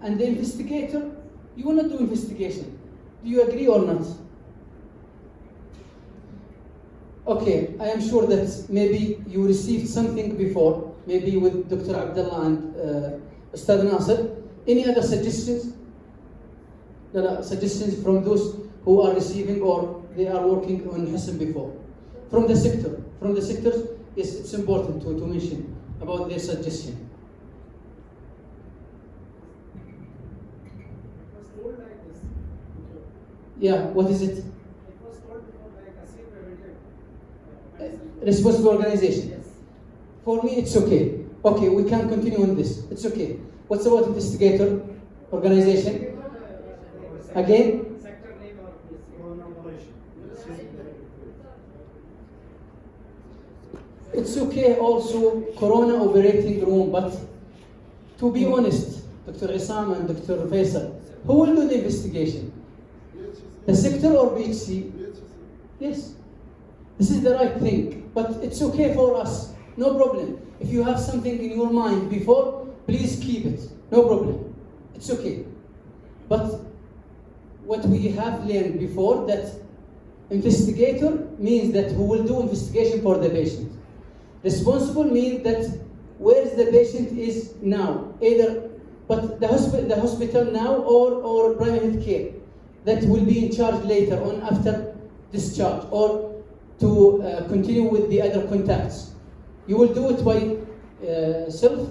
A: And the investigator, you will not do investigation. Do you agree or not? Okay, I am sure that maybe you received something before, maybe with Dr. Abdullah and Ustad Nasser. Any other suggestions? Suggestions from those who are receiving or they are working on Hisn before? From the sector, yes, it's important to mention about their suggestion.
D: It was told like this.
A: Yeah, what is it?
D: It was told before like ASIR Preventive Medicine.
A: Responsible organization.
D: Yes.
A: For me, it's okay. Okay, we can continue on this. It's okay. What's about investigator organization? Again?
D: Sector name or
A: It's okay also Corona operating room, but to be honest, Dr. Isam and Dr. Faisal, who will do the investigation? The sector or BHC? Yes. This is the right thing, but it's okay for us. No problem. If you have something in your mind before, please keep it. No problem. It's okay. But what we have learned before, that investigator means that who will do investigation for the patient. Responsible means that where is the patient is now, either but the hospital now or primary health care that will be in charge later on after discharge, or to continue with the other contacts. You will do it by self.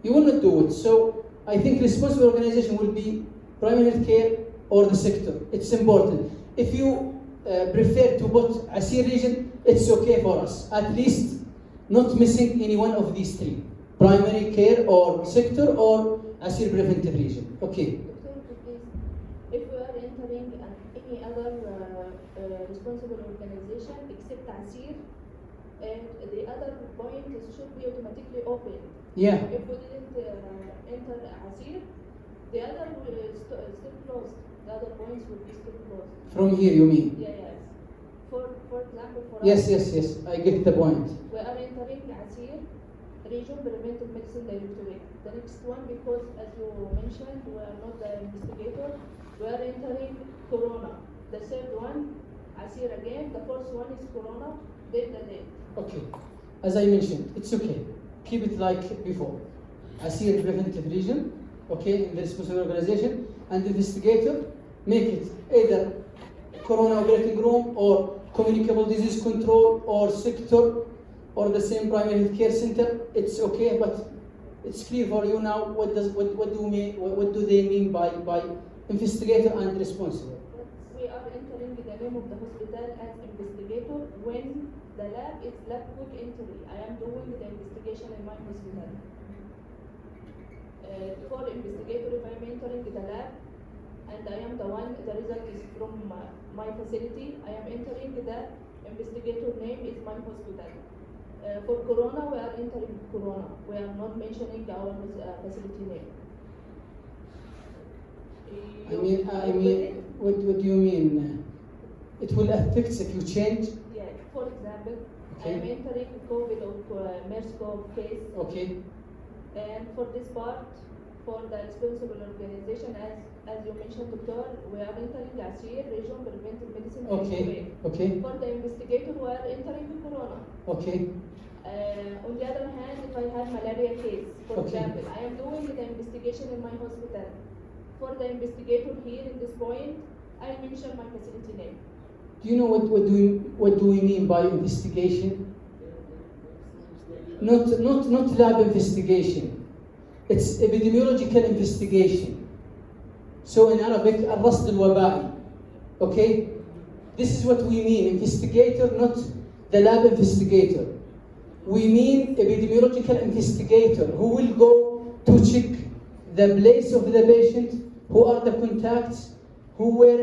A: You will not do it. So I think responsible organization will be primary health care or the sector. It's important. If you prefer to put Asir region, it's okay for us. At least not missing any one of these three: primary care or sector or Asir preventive region. Okay.
E: Doctor, please, if we are entering any other responsible organization except ASIR, the other point should be automatically open.
A: Yeah.
E: If we didn't enter ASIR, the other will still closed. The other points will be still closed.
A: From here, you mean?
E: Yeah, yes. For example, for
A: Yes,
E: us,
A: yes, yes. I get the point.
E: we are entering ASIR, Region Preventive Medicine Directorate. The next one, because as you mentioned, we are not the investigator, we are entering Corona. The third one, ASIR again. The fourth one is Corona, then the date.
A: Okay. As I mentioned, it's okay. Keep it like before. Asir preventive region, okay, in the responsible organization, and investigator, make it either corona operating room or communicable disease control or sector or the same primary health care center. It's okay, but it's clear for you now what do they mean by investigator and responsible.
E: We are entering the name of the hospital as investigator when the lab is lab quick entry. I am doing the investigation in my hospital. For investigator, if I am entering the lab and I am the one, the result is from my facility, I am entering the investigator name is my hospital. For Corona, we are entering Corona. We are not mentioning our facility name.
A: I mean, what do you mean? It will affect if you change?
E: Yeah, for example, I
A: Okay.
E: am entering COVID or MERS-CoV case.
A: Okay.
E: And for this part, for the responsible organization, as you mentioned, Doctor, we are entering ASIR, Region Preventive Medicine
A: Okay.
E: Directorate.
A: Okay.
E: For the investigator, we are entering Corona.
A: Okay.
E: On the other hand, if I have malaria case, for
A: Okay.
E: example, I am doing the investigation in my hospital. For the investigator here in this point, I mention my facility name.
A: Do you know what do we mean by investigation? Not lab investigation. It's epidemiological investigation. So in Arabic, الرصد الوبائي. Okay? This is what we mean, investigator, not the lab investigator. We mean epidemiological investigator who will go to check the place of the patient, who are the contacts, who were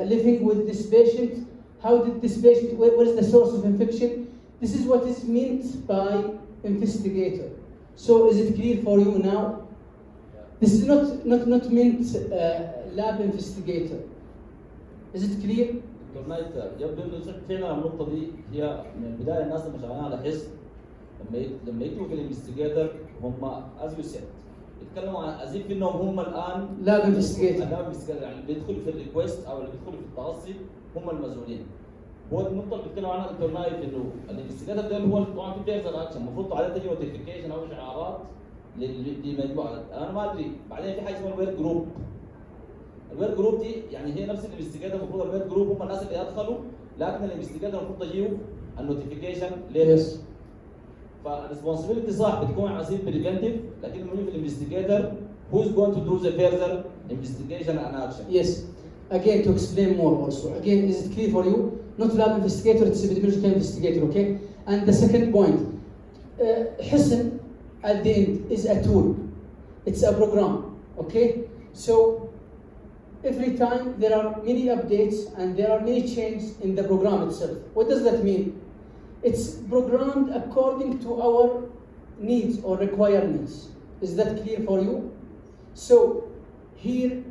A: living with this patient, how did this patient, where is the source of infection. This is what is meant by investigator. So is it clear for you now? This is not meant lab investigator. Is it clear?
F: دكتور نايت يبدو انه فعلا النقطه دي هي من البدايه الناس اللي شغالين على حزب لما يكتبوا في الانفستيجيتور هم از يو سيت يتكلموا عن ازيد انهم هم الان
A: لاب انفستيجيتور.
F: لاب انفستيجيتور يعني اللي بيدخل في الريكوست او اللي بيدخل في التقصي هم المسؤولين. هو النقطه اللي بيتكلم عنها دكتور نايف انه الانفستيجيتور ده هو طبعا في بيرسل اكشن المفروض عليه تجي نوتيفيكيشن او اشعارات لمجموعه. انا ما ادري بعدين في حاجه اسمها الوير جروب. الوير جروب دي يعني هي نفس الانفستيجيتور المفروض الوير جروب هم الناس اللي يدخلوا لكن الانفستيجيتور المفروض تجيه النوتيفيكيشن ليتر. فالريسبونسبيلتي صح بتكون على سبيل بريفنتيف لكن المهم في الانفستيجيتور who is going to do the further investigation and action.
A: Yes. Again, to explain more also. Again, is it clear for you? Not lab investigator, it's epidemiological investigator, okay? And the second point, Hisn at the end is a tool. It's a program, okay? So every time there are many updates and there are many changes in the program itself. What does that mean? It's programmed according to our needs or requirements. Is that clear for you? So here,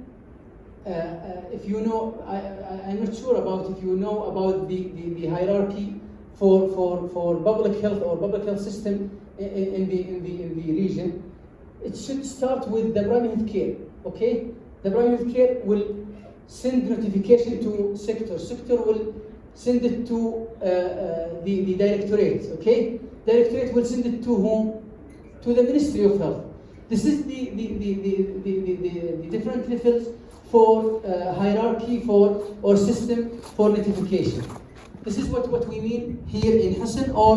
A: if you know, I'm not sure about if you know about the hierarchy for public health or public health system in the region. It should start with the primary health care, okay? The primary health care will send notification to sector. Sector will send it to the directorate, okay? Directorate will send it to whom? To the Ministry of Health. This is the different levels for hierarchy or system for notification. This is what we mean here in Hassan or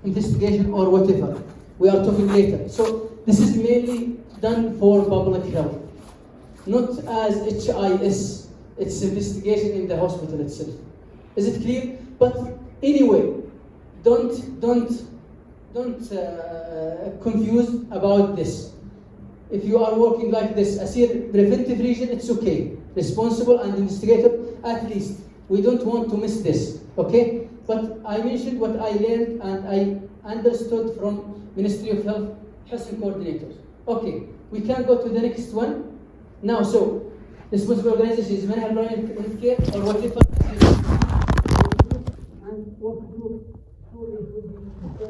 A: investigation or whatever. We are talking later. So this is mainly done for public health, not as HIS. It's investigation in the hospital itself. Is it clear? But anyway, don't confuse about this. If you are working like this, أصير preventive region, it's okay. Responsible and investigator, at least. We don't want to miss this, okay? But I mentioned what I learned and I understood from Ministry of Health, Health coordinators. Okay, we can go to the next one. Now, so, responsible organization is mental health care or whatever. And what group will be the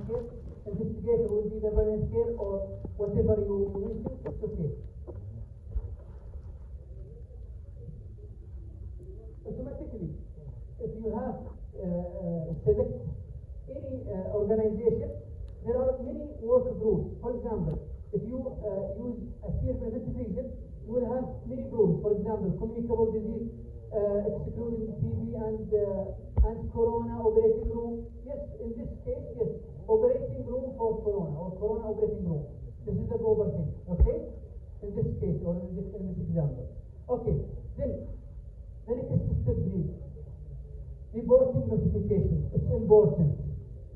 A: care, investigator will be the care or whatever you mentioned, it's okay. Automatically, if you have select any organization, there are many work groups. For example, if you use a peer preventive region, you will have many groups. For example, communicable disease, excluding TB and corona operating room. Yes, in this case, yes, operating room for corona or corona operating room. This is the proper thing, okay? In this case or in this example. Okay, then the next step, please. Reporting notification. It's important.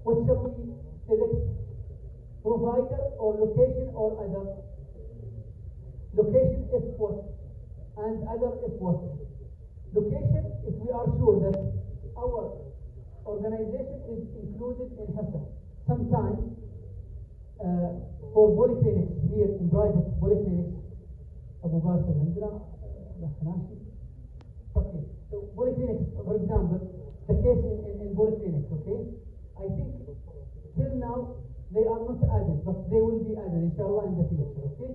A: What shall we select? Provider or location or other? Location if what? And other if what? Location if we are sure that our organization is included in HESA. Sometimes for polyclinics here in private polyclinics, Abu Basir عندنا okay. So polyclinics, for example, the case in polyclinics, okay? I think till now they are not added, but they will be added inshallah in the future, okay?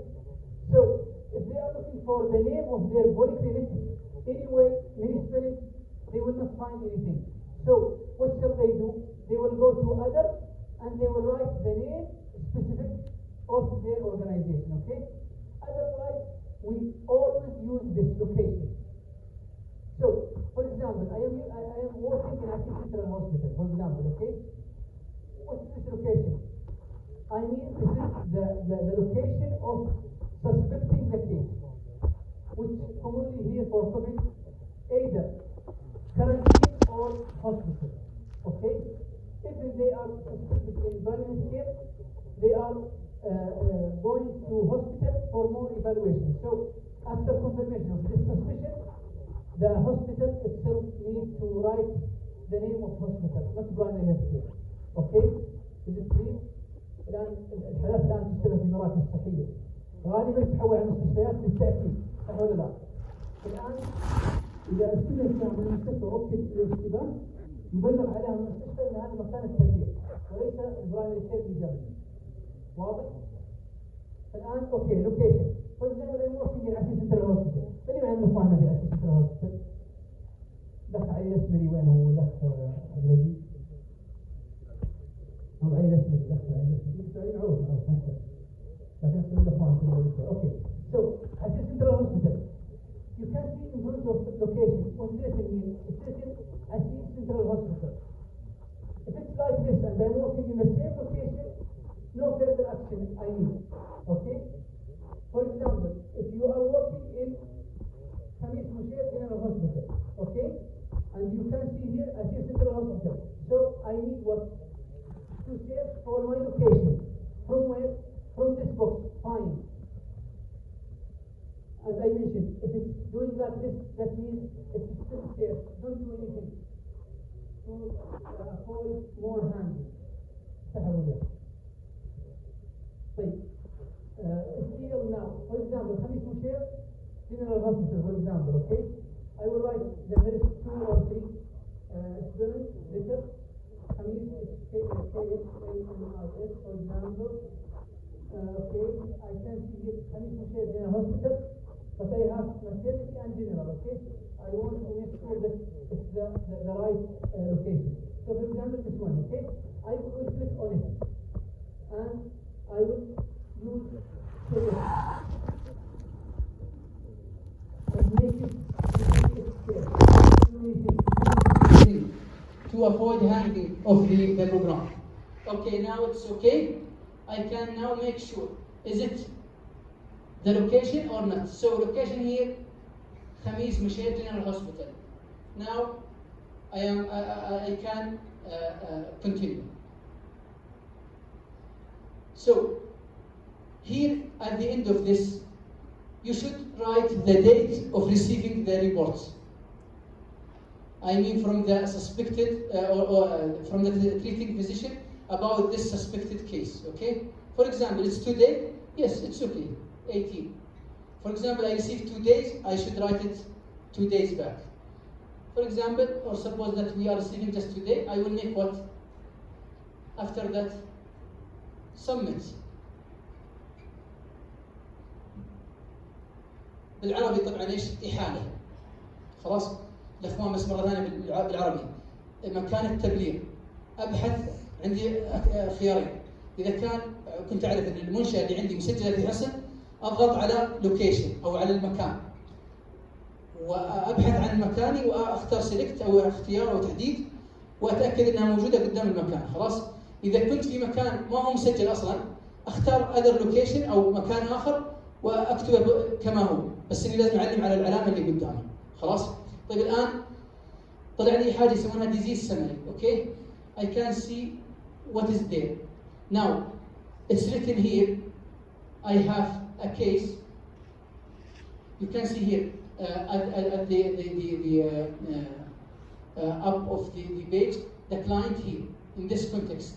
A: So if they are looking for the name of their polyclinic, anyway, ministry, they will not find anything. So what shall they do? They will go to other and they will write the name specific of their organization, okay? Otherwise, we always use this location. So, for example, I am working in a central hospital, for example, okay? What's this location? I mean, this is the location of suspecting the case, which commonly here for COVID, either quarantine or hospital, okay? If they are suspected in primary care, they are going to hospital for more evaluation. So, after confirmation of this suspicion, the hospital itself needs to write the name of hospital, not primary health care. Okay? Is it clear? الآن الحالات الآن تشتغل في مراكز صحية. غالبا تتحول على المستشفيات بالتأكيد، صح ولا لا؟ الآن إذا استلم من المستشفى وقت الاشتباه يبلغ عليها المستشفى أن هذا مكان التبليغ وليس البرايمري كير الجامعي. واضح؟ الآن أوكي لوكيشن. For example, I'm working in Assistant Central Hospital. اللي معنا إخواننا في Assistant Central Hospital. دخل علي الأسمري وين هو دخل الذي؟ هو علي الأسمري دخل علي الأسمري. معروف ما يحتاج. لكن أسمري الأخوان كلهم يقول. Okay. So Assistant Central Hospital. You can see in front of location. What's written here? It's written Assistant Central Hospital. If it's like this and I'm working in the same location, no further action I need. Okay? For example, if you are working in Khamis Mushair General Hospital, okay? And you can see here Assistant Central Hospital. So I need what? To search for my location. From where? From this box. Fine. As I mentioned, if it's doing like this, that means it's still search. Don't do anything. To avoid more handling. Still now, for example, Khamis Mushair General Hospital, for example, okay? I will write the nearest 2 or 3 spelling letters. Khamis KHAMIS, for example. Okay, I can see here Khamis Mushair General Hospital, but I have maternity and general, okay? I want to make sure that it's the right location. So, for example, this one, okay? I will click on it, and I will use select and make it clear to avoid hanging of the program. Okay, now it's okay. I can now make sure, is it the location or not? So location here, Khamis Mushair General Hospital. Now I can continue. So here at the end of this, you should write the date of receiving the reports. I mean, from the suspected or from the treating physician about this suspected case. Okay. For example, it's today. Yes, it's okay. 18. For example, I received 2 days. I should write it 2 days back. For example, or suppose that we are receiving just today. I will make what? After that, submit. بالعربي طبعا ايش؟ إحالة. خلاص؟ الاخوان بس مره ثانيه بالعربي. مكان التبليغ. ابحث عندي خيارين. اذا كنت اعرف ان المنشاه اللي عندي مسجله في حصن، اضغط على لوكيشن او على المكان. وابحث عن مكاني واختار سيلكت او اختيار او تحديد واتاكد انها موجوده قدام المكان. خلاص؟ اذا كنت في مكان ما هو مسجل اصلا، اختار اذر لوكيشن او مكان اخر واكتبه كما هو، بس اني لازم اعلم على العلامه اللي قدامي. خلاص؟ طيب الان طلع لي حاجه يسمونها disease summary. اوكي؟ I can see what is there. Now it's written here. I have a case. You can see here at the up of the page the client here in this context.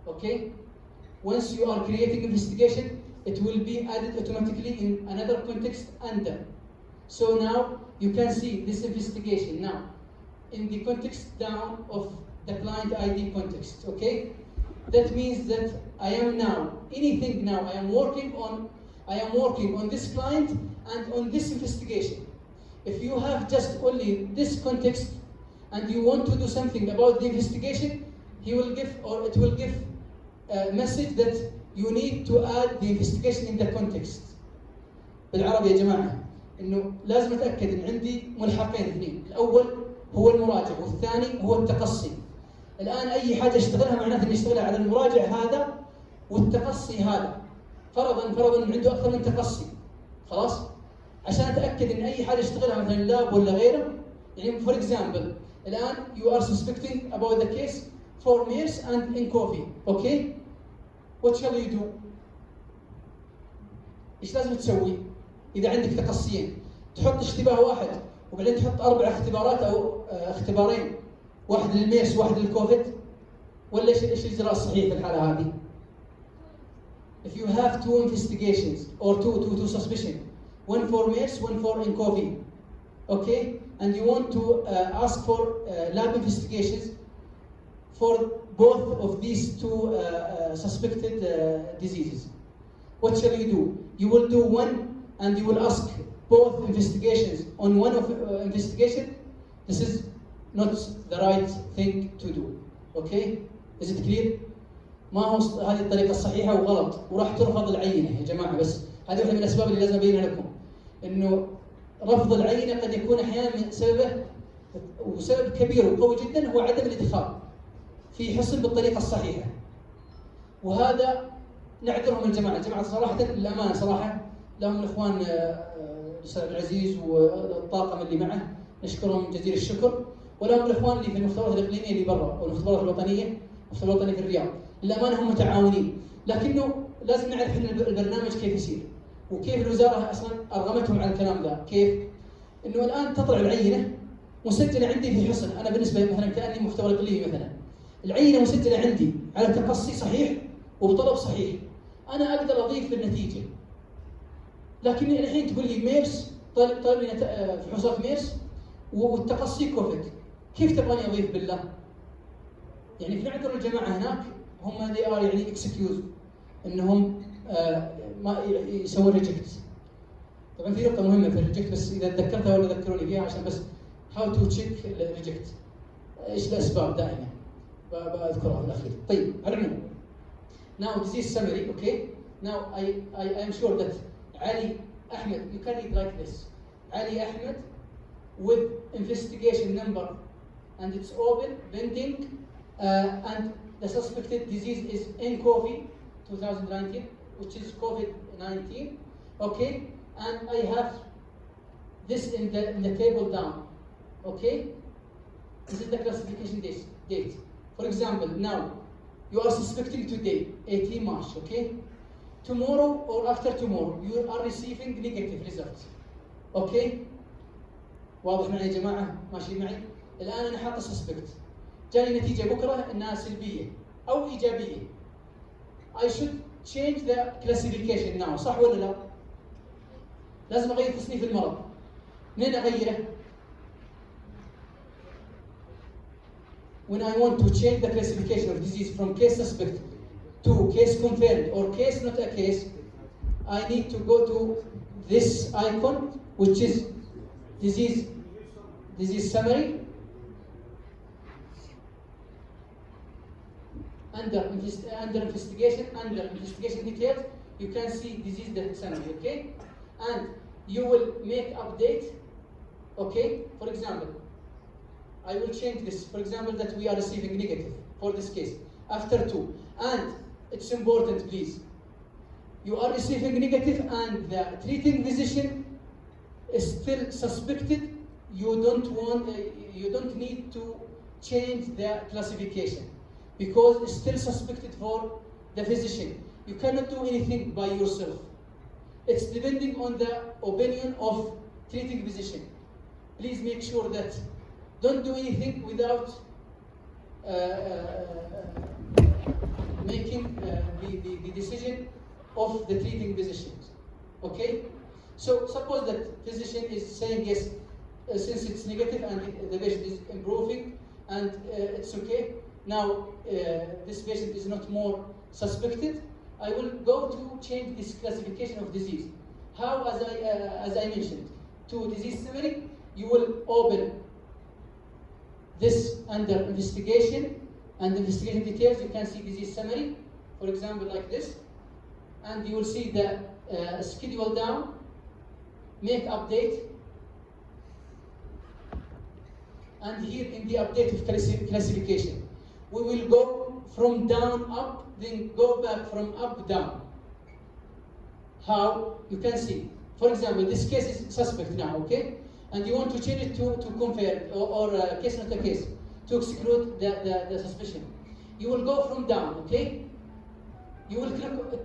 A: Okay? Once you are creating investigation, it will be added automatically in another context under. So now you can see this investigation now in the context down of the client ID context. Okay? That means that I am now anything now I am working on this client and on this investigation. If you have just only this context and you want to do something about the investigation, he will give or it will give a message that you need to add the investigation in the context. بالعربي يا جماعة إنه لازم أتأكد إن عندي ملحقين اثنين، الأول هو المراجع والثاني هو التقصي. الآن أي حاجة أشتغلها معناته إني أشتغلها على المراجع هذا والتقصي هذا. فرضاً عنده أكثر من تقصي. خلاص؟ عشان أتأكد إن أي حاجة أشتغلها مثلاً لاب ولا غيره. يعني for example الآن you are suspecting about the case for MERS and in coffee. Okay? What shall you do? إيش لازم تسوي؟ إذا عندك تقصيين تحط اشتباه واحد وبعدين تحط 4 اختبارات أو اختبارين، واحد للميرس واحد للكوفيد، ولا إيش الإجراء الصحيح في الحالة هذه؟ If you have 2 investigations or two suspicion, one for MERS, one for COVID, okay, and you want to ask for lab investigations for both of these 2 suspected diseases, what shall you do? You will do one and you will ask both investigations on one of investigation. This is not the right thing to do. Okay? Is it clear? ما هو هذه الطريقة الصحيحة وغلط وراح ترفض العينة يا جماعة. بس هذه واحدة من الأسباب اللي لازم أبينها لكم، إنه رفض العينة قد يكون أحيانا من سببه وسبب كبير وقوي جدا هو عدم الإدخال في حصن بالطريقة الصحيحة. وهذا نعذرهم الجماعة صراحة للأمانة صراحة لهم الإخوان الأستاذ العزيز والطاقم اللي معه نشكرهم جزيل الشكر، ولهم الإخوان اللي في المختبرات الإقليمية اللي برا والمختبرات الوطنية، المختبرات الوطنية في الرياض. للأمانة هم متعاونين، لكنه لازم نعرف إحنا البرنامج كيف يصير وكيف الوزارة أصلا أرغمتهم على الكلام ذا. كيف؟ إنه الآن تطلع العينة مسجلة عندي في حصن، أنا بالنسبة مثلا كأني مختبر إقليمي مثلا، العينة مسجلة عندي على تقصي صحيح وبطلب صحيح، أنا أقدر أضيف في النتيجة. لكن الحين تقول لي ميرس طالب لي فحوصات ميرس والتقصي كوفيد، كيف تبغاني أضيف بالله؟ يعني في نعذر الجماعة هناك هم they are يعني excuse إنهم ما يسوون ريجكت. طبعا في نقطة مهمة في الريجكت بس إذا تذكرتها ولا ذكروني فيها عشان بس how to check الريجكت. إيش الأسباب دائما بذكرها في الأخير. طيب على العموم. Now disease summary, okay? Now I am sure that Ali Ahmed, you can read like this. Ali Ahmed with investigation number and it's open, pending, and the suspected disease is nCoV 2019, which is COVID-19, okay? And I have this in the table down, okay? This is the classification date. For example, now you are suspecting today, 18 March, okay? Tomorrow or after tomorrow, you are receiving negative results. Okay? واضح معي يا جماعة؟ ماشي معي؟ الآن أنا حاطة suspect. جاني نتيجة بكرة إنها سلبية أو إيجابية. I should change the classification now، صح ولا لا؟ لازم أغير تصنيف المرض. منين أغيره؟ When I want to change the classification of disease from case suspect to case confirmed or case not a case, I need to go to this icon, which is disease summary. Under investigation details, you can see disease summary, okay? And you will make update, okay? For example, I will change this, for example, that we are receiving negative for this case, after 2. And it's important, please. You are receiving negative and the treating physician is still suspected. You don't need to change the classification because it's still suspected for the physician. You cannot do anything by yourself. It's depending on the opinion of treating physician. Please make sure that don't do anything without making the decision of the treating physicians. Okay? So suppose that physician is saying yes, since it's negative and the patient is improving and it's okay. Now this patient is not more suspected. I will go to change this classification of disease. How? As I mentioned, to disease summary, you will open this under investigation and investigation details. You can see disease summary, for example, like this, and you will see the schedule down, make update, and here in the update of classification, we will go from down up, then go back from up down. How? You can see, for example, this case is suspect now, okay? And you want to change it to confirm or case not a case, to exclude the suspicion. You will go from down, okay? You will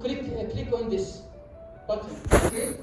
A: click on this button, okay?